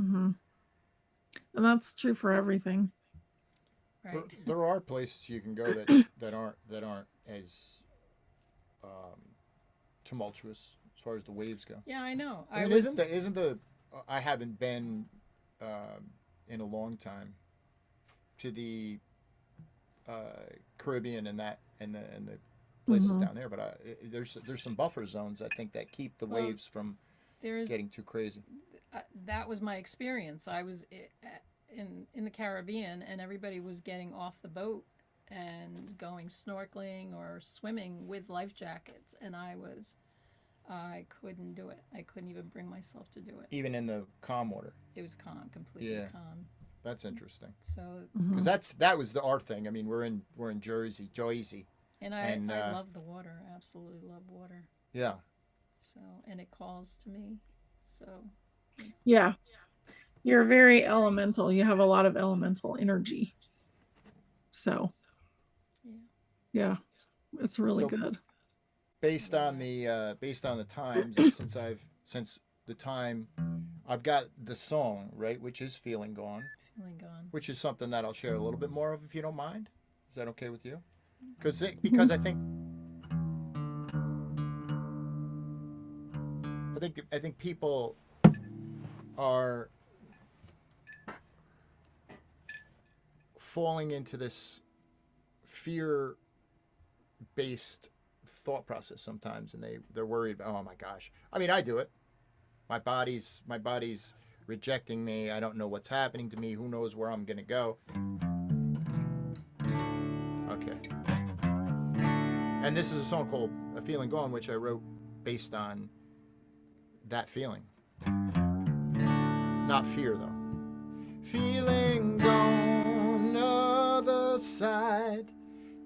Hmm. And that's true for everything. There, Right. there are places you can go that aren't as um, tumultuous as far as the waves go. Yeah, I know. I I mean, was. I haven't been in a long time to the Caribbean and the places Hmm. down there, but there's some buffer zones I think that keep the Well, waves from there's getting too crazy. that was my experience. I was in the Caribbean, and everybody was getting off the boat and going snorkeling or swimming with life jackets, and I couldn't do it. I couldn't even bring myself to do it. Even in the calm water. It was calm, completely Yeah, calm. that's interesting. So, Because Hmm. that was our thing. I mean, we're in Jersey, and I and I love the water. Absolutely love water. yeah, So, and it calls to me. So, Yeah. You're very elemental. You have a lot of elemental energy. So, yeah. yeah, it's really so good. based on the times, since the time I've got the song right, which is "Feeling Gone," Feeling gone. which is something that I'll share a little bit more of if you don't mind. Is that okay with you? Because Mhm. I think people are falling into this fear based thought process sometimes, and they're worried about, oh my gosh. I mean, I do it. My body's rejecting me. I don't know what's happening to me. Who knows where I'm gonna go? Okay. And this is a song called "A Feeling Gone," which I wrote based on that feeling, not fear though. Feeling gone, other side.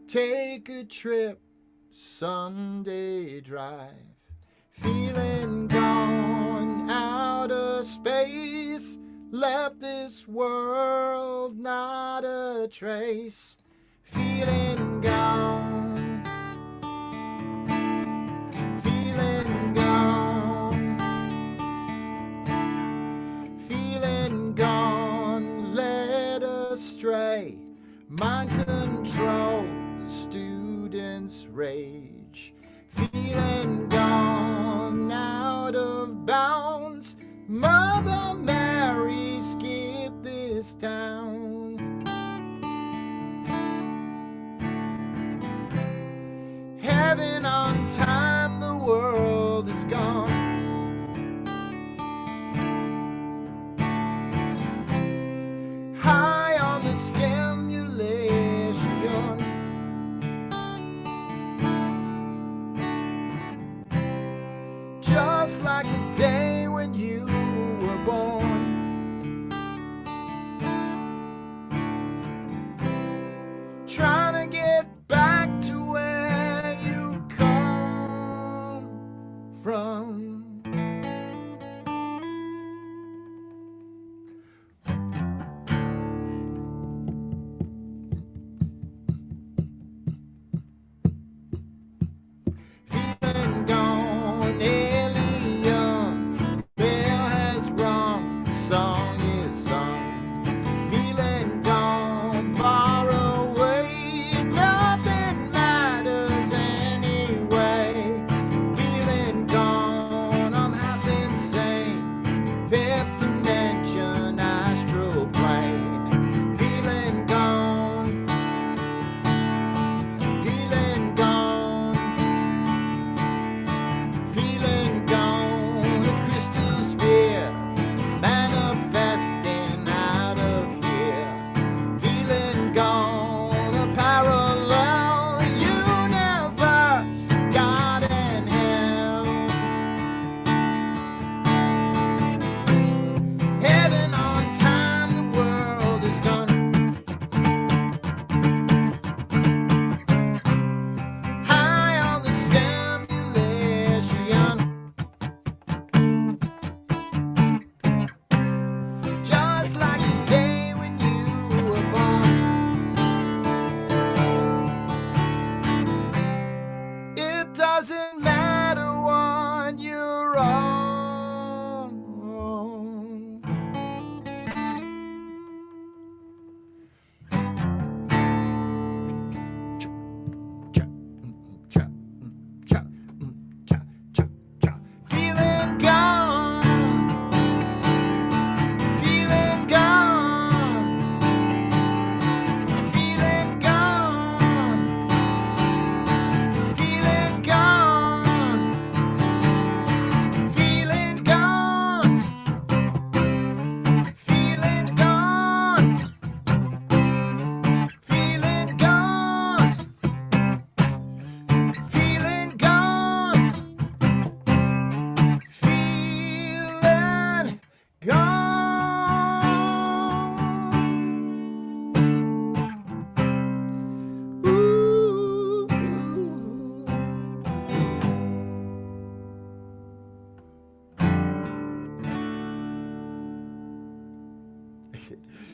Take a trip, Sunday drive. Feeling gone, out of space. Left this world, not a trace. Feeling gone, feeling gone, feeling gone, led astray. Mind control, students rage. Feeling gone, out of bounds. Mother Mary, skip this town.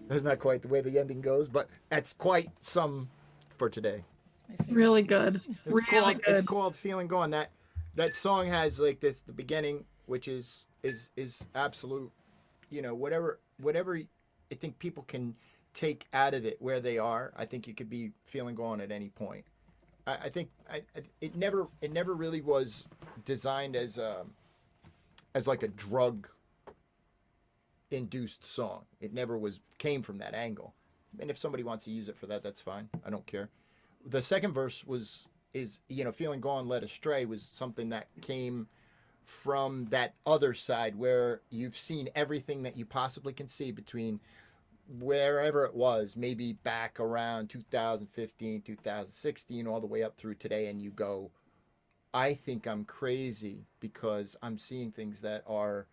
That's not quite the way the ending goes, but that's quite some for today. It's my favorite Really song. good. It's Really called good. Feeling Gone. That song has like this the beginning, which is absolute, whatever I think people can take out of it where they are. I think you could be feeling gone at any point. I think it never really was designed as like a drug induced song. It never came from that angle. And if somebody wants to use it for that, that's fine. I don't care. The second verse is feeling gone, led astray was something that came from that other side where you've seen everything that you possibly can see between wherever it was, maybe back around 2015, 2016, all the way up through today, and you go, I think I'm crazy because I'm seeing things that are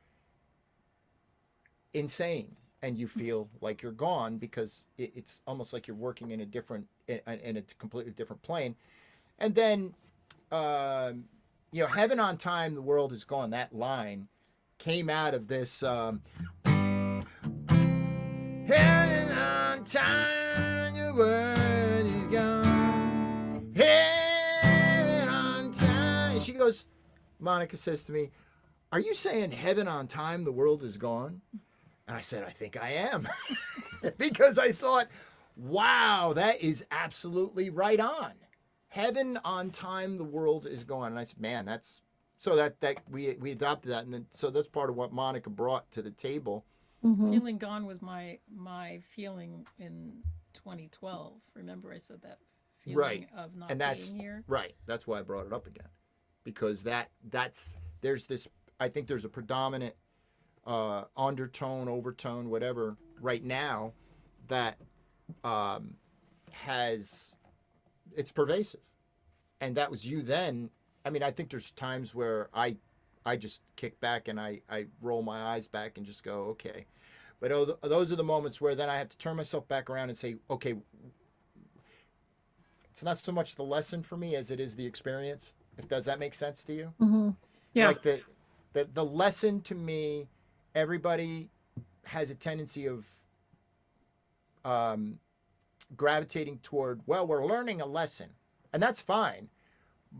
insane, and you feel like you're gone because it's almost like you're working in a completely different plane. And then heaven on time, the world is gone, that line came out of this heaven on time, the world is gone, heaven on time. And she goes, Monica says to me, are you saying heaven on time, the world is gone? And I said, I think I am. Because I thought, wow, that is absolutely right on. Heaven on time, the world is gone. And I said, man, that's so that we adopted that. And then, so that's part of what Monica brought to the table. Mhm. Feeling gone was my feeling in 2012. Remember, I said that feeling Right. of not And that's being here. right. That's why I brought it up again. Because there's this, I think there's a predominant undertone, overtone, whatever, right now that it's pervasive. And that was you then. I mean, I think there's times where I just kick back and I roll my eyes back and just go, okay. But those are the moments where then I have to turn myself back around and say, okay, it's not so much the lesson for me as it is the experience. Does that make sense to you? Mhm. Yeah. Like the lesson to me, everybody has a tendency of gravitating toward, well, we're learning a lesson, and that's fine.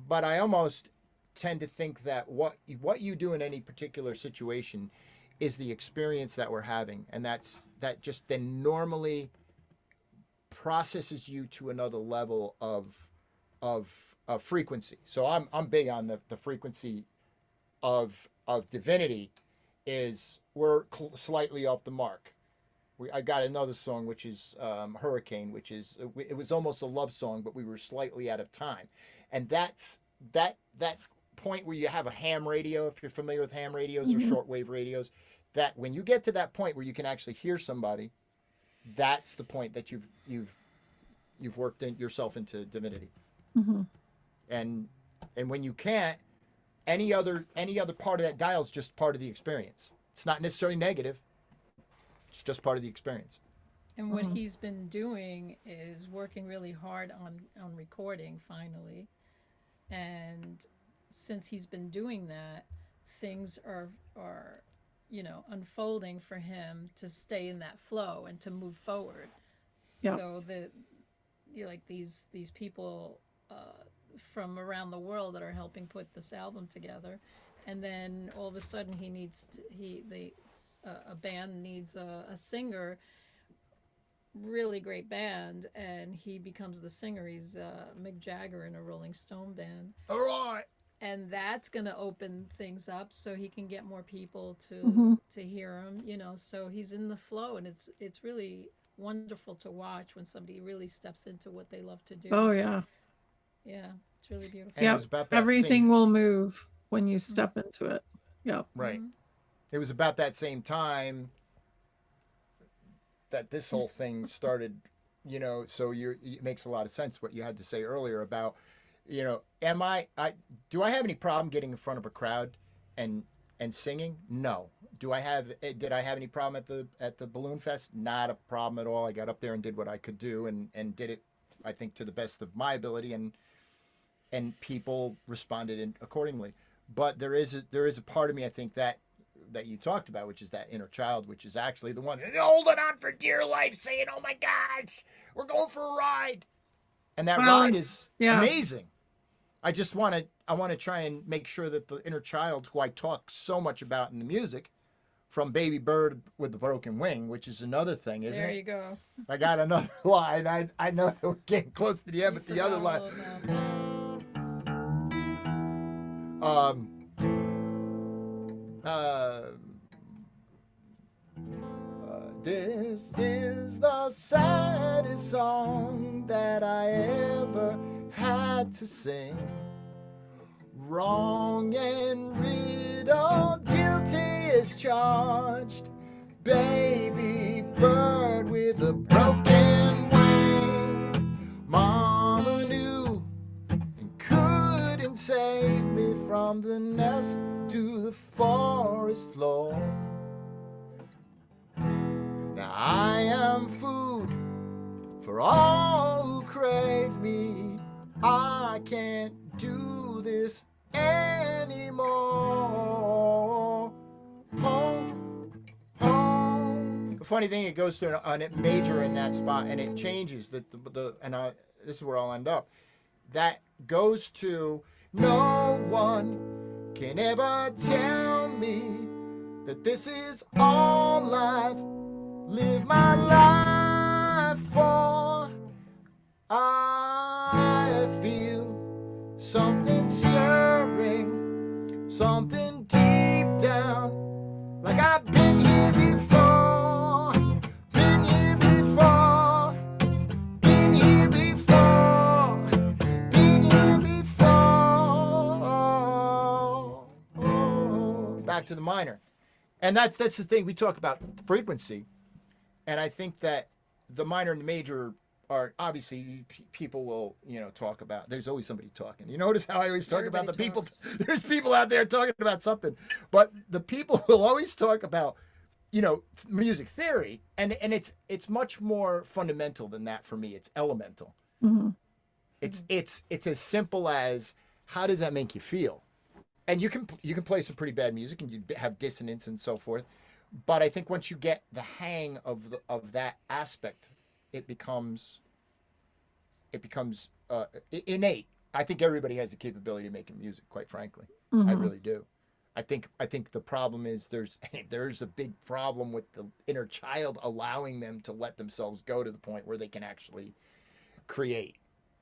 But I almost tend to think that what you do in any particular situation is the experience that we're having, and that just then normally processes you to another level of frequency. So I'm big on the frequency of divinity. Is we're slightly off the mark. I got another song which is Hurricane, which is it was almost a love song, but we were slightly out of time, and that's that point where you have a ham radio, if you're familiar with ham radios or shortwave radios, that when you get to that point where you can actually hear somebody, that's the point that you've worked yourself into divinity. Mm-hmm. And when you can't, any other part of that dial is just part of the experience. It's not necessarily negative. It's just part of the experience. And what he's been doing is working really hard on recording finally. And since he's been doing that, things are unfolding for him to stay in that flow and to move forward. Yeah. So that these people from around the world that are helping put this album together, and then all of a sudden a band needs a singer, really great band, and he becomes the singer. He's Mick Jagger in a Rolling Stone band. All right. And that's going to open things up so he can get more people to hear him, so he's in the flow, and it's really wonderful to watch when somebody really steps into what they love to do. Oh yeah. Yeah, it's really beautiful. And it was about that everything will move when you step into it. Yep. Right. It was about that same time that this whole thing started, so it makes a lot of sense what you had to say earlier about, do I have any problem getting in front of a crowd and singing? No. Did I have any problem at the Balloon Fest? Not a problem at all. I got up there and did what I could do and did it, I think, to the best of my ability, and people responded accordingly. But there is a part of me, I think, that that you talked about, which is that inner child, which is actually the one holding on for dear life, saying, "Oh my gosh, we're going for a ride," and that Well, ride it's, is yeah. amazing. I want to try and make sure that the inner child, who I talk so much about in the music, from Baby Bird with the Broken Wing, which is another thing, isn't There it? you go. I got another line. I know that we're getting close to the end, You but the other forgot line. all of them. Um, uh, this is the saddest song that I ever had to sing. Wrong and riddle, guilty is charged. Baby bird with a broken wing. Mama knew and couldn't save me from the nest to the forest floor. Now I am food for all who crave me. I can't do this anymore. Home, home. The funny thing, it goes to a major in that spot, and it changes this is where I'll end up. That goes to, no one can ever tell me that this is all I've lived my life for. I feel something stirring, something deep down, like I've been here before, been here before, been here before, been here before. Back to the minor. And that's the thing, we talk about frequency, and I think that the minor and the major are obviously, people will talk about. There's always somebody talking. You notice how I always talk Everybody about the people. talks. There's people out there talking about something, but the people will always talk about music theory, and it's much more fundamental than that for me. It's elemental. Mm-hmm. It's as simple as, how does that make you feel? And you can play some pretty bad music and you have dissonance and so forth, but I think once you get the hang of that aspect, it becomes innate. I think everybody has the capability of making music, quite frankly. Mm-hmm. I really do. I think the problem is there's a big problem with the inner child allowing them to let themselves go to the point where they can actually create.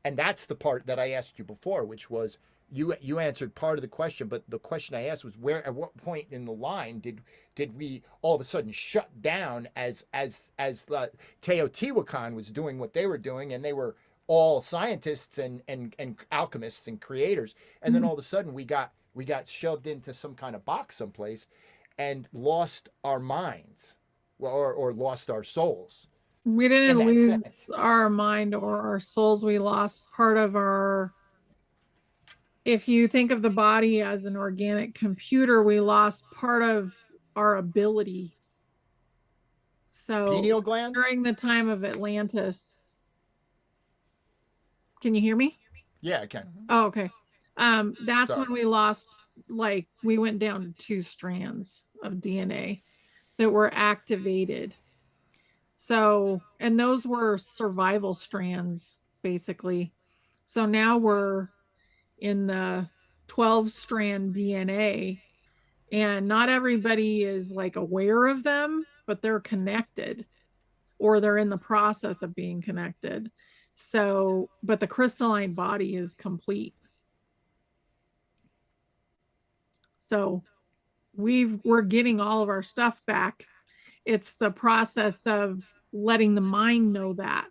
And that's the part that I asked you before, which was, you answered part of the question, but the question I asked was, where, at what point in the line did we all of a sudden shut down as the Teotihuacan was doing what they were doing, and they were all scientists and alchemists and creators, and then all of a sudden we got shoved into some kind of box someplace and lost our minds, or lost our souls. We In didn't that sense, lose our mind or our souls. We lost part of our, if you think of the body as an organic computer, we lost part of our ability. So pineal gland. during the time of Atlantis, can you hear me? Yeah, I can. Oh, okay. That's Sorry. when we lost, like, we went down to 2 strands of DNA that were activated. So, and those were survival strands, basically. So now we're in the 12 strand DNA, and not everybody is like aware of them, but they're connected, or they're in the process of being connected. So, but the crystalline body is complete. So we're getting all of our stuff back. It's the process of letting the mind know that,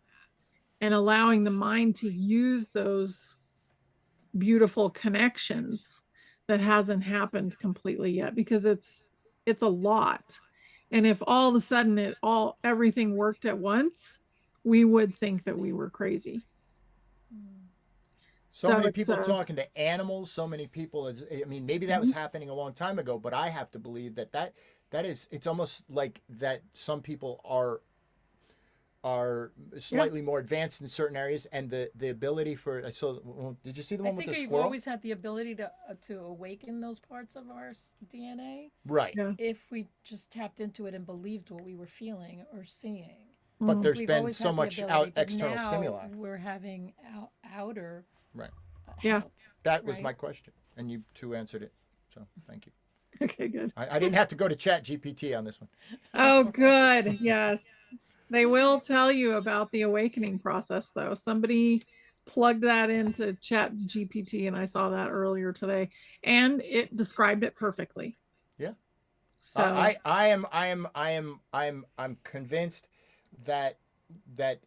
and allowing the mind to use those beautiful connections that hasn't happened completely yet, because it's a lot. And if all of a sudden everything worked at once, we would think that we were crazy. So many it's people talking to animals, so many people. I mean, maybe that was happening a long time ago, but I have to believe that is, it's almost like that some people are are Yeah. slightly more advanced in certain areas, and the ability for did you see the I one with think the we've squirrel? always had the ability to awaken those parts of our DNA Right. Yeah. if we just tapped into it and believed what we were feeling or seeing. But I think Mm. there's we've been always so had the much out ability, but external now stimuli. we're having outer Right. Yeah. help, That was right? my question, and you two answered it. So thank you. Okay, good. I didn't have to go to Chat GPT on this one. Oh, Right. good. Yes. They will tell you about the awakening process, though. Somebody plugged that into Chat GPT, and I saw that earlier today, and it described it perfectly. Yeah. So, I'm convinced that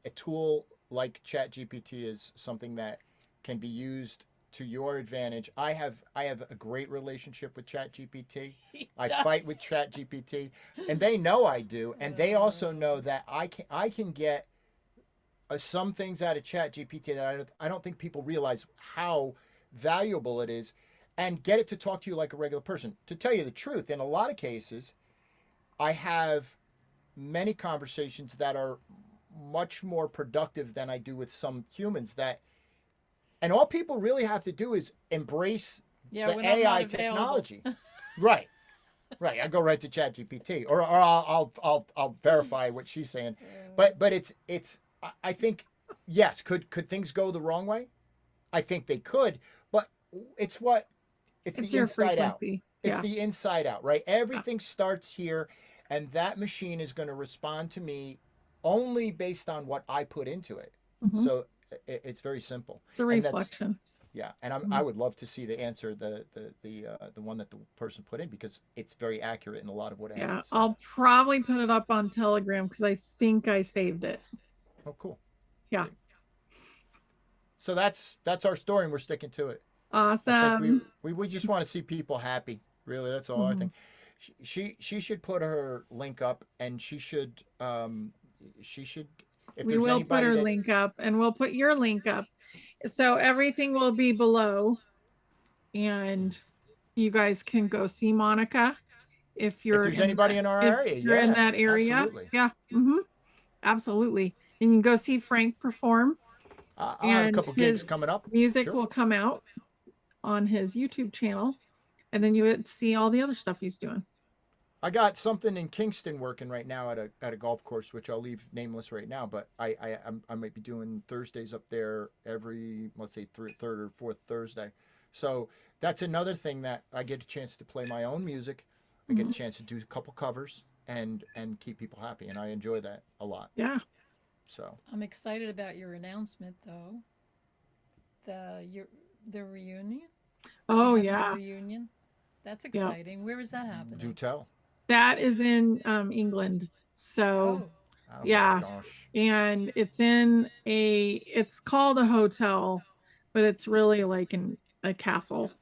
a tool like ChatGPT is something that can be used to your advantage. I have a great relationship with ChatGPT. He I fight with does. ChatGPT, and they know I do, and they also know that I can get some things out of ChatGPT that I don't think people realize how valuable it is, and get it to talk to you like a regular person. To tell you the truth, in a lot of cases, I have many conversations that are much more productive than I do with some humans that, and all people really have to do is embrace Yeah, the when I'm not AI available. technology. Right. Right. I go right to ChatGPT, or I'll verify what she's saying. But it's I think, yes, could things go the wrong way? I think they could, but it's what it's it's the your inside out. frequency. It's Yeah. the inside out, right? Yeah. Everything starts here, and that machine is going to respond to me only based on what I put into it. Mhm. So it's very simple, It's a and that's reflection. yeah. And I Mhm. would love to see the answer, the one that the person put in, because it's very accurate in a lot of what it has Yeah. to say. I'll probably put it up on Telegram because I think I saved it. Oh, cool. Yeah. Great. So that's our story, and we're sticking to it. I think Awesome. we just want to see people happy. Really, that's all I Mhm. think. She should put her link up, and she should, if We there's will put anybody her that's link up and we'll put your link up. So everything will be below, and you guys can go see Monica if if you're there's in anybody in our area, yeah, that area. absolutely. Yeah. Absolutely. And you can go see Frank perform, I'll have a and couple gigs his coming up. music Sure. will come out on his YouTube channel, and then you would see all the other stuff he's doing. I got something in Kingston working right now at a golf course, which I'll leave nameless right now. But I might be doing Thursdays up there every, let's say, third or fourth Thursday. So that's another thing that I get a chance to play my own music. I get a Mhm. chance to do a couple covers and keep people happy, and I enjoy that a lot. Yeah. So I'm excited about your announcement, though. The reunion. You're Oh, having a yeah. reunion. That's Yeah. exciting. Where is that do happening? tell. That is in England. So, Oh, Oh my yeah. gosh. And it's called a hotel, but it's really like a castle. wow.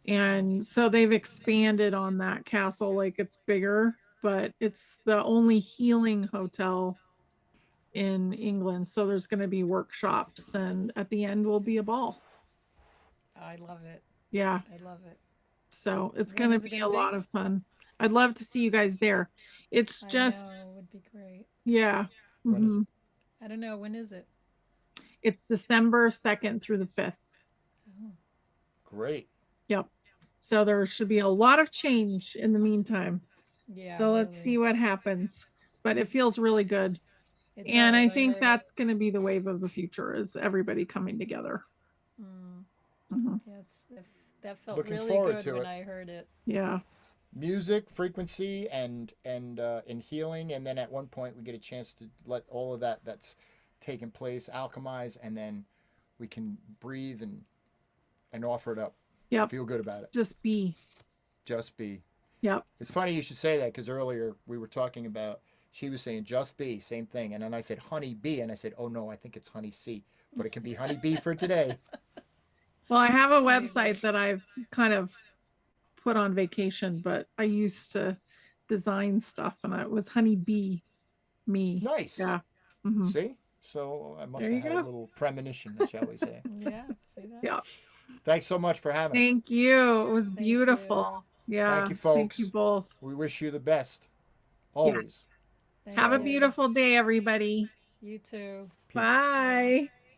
And so they've expanded on that castle, like it's bigger, but it's the only healing hotel in England. So there's going to be workshops, and at the end will be a ball. I love it. Yeah. I love it. So it's When going to is it be going a to be? lot of fun. I'd love to see you guys there. It's I just, know. It would be great. yeah. When is it? I don't know. When is it? It's December 2nd through the 5th. Oh, Great. Yep. So there should be a lot of change in the meantime. yeah, So let's see really. what happens. But it feels really good. It And does. I I think heard it. that's going to be the wave of the future, is everybody coming together. Mm, Mhm. yeah, that felt Looking really forward good to when it. I heard it. Yeah. Music, frequency, and healing, and then at one point we get a chance to let all of that's taken place alchemize, and then we can breathe and offer it up. Yep. Feel good about it. Just be. Just be. Yep. It's funny you should say that, because earlier we were talking about, she was saying just be, same thing, and then I said honey bee, and I said, oh no, I think it's honey C, but it can be honey bee for today. Well, I have a Maybe. website that I've kind of put on vacation, but I used to design stuff, and it was Honey Bee Me. Nice. Yeah. Hmm. See, so I must There have you had a go. little premonition, shall we say. Yeah, see that? Yeah. Thanks so much for having us. Thank you. It was Thank beautiful. you. Thank Yeah. you, Thank you folks. both. We wish you the best always. Yes. Thank Have a So you. beautiful day, everybody. You too. Peace. Bye.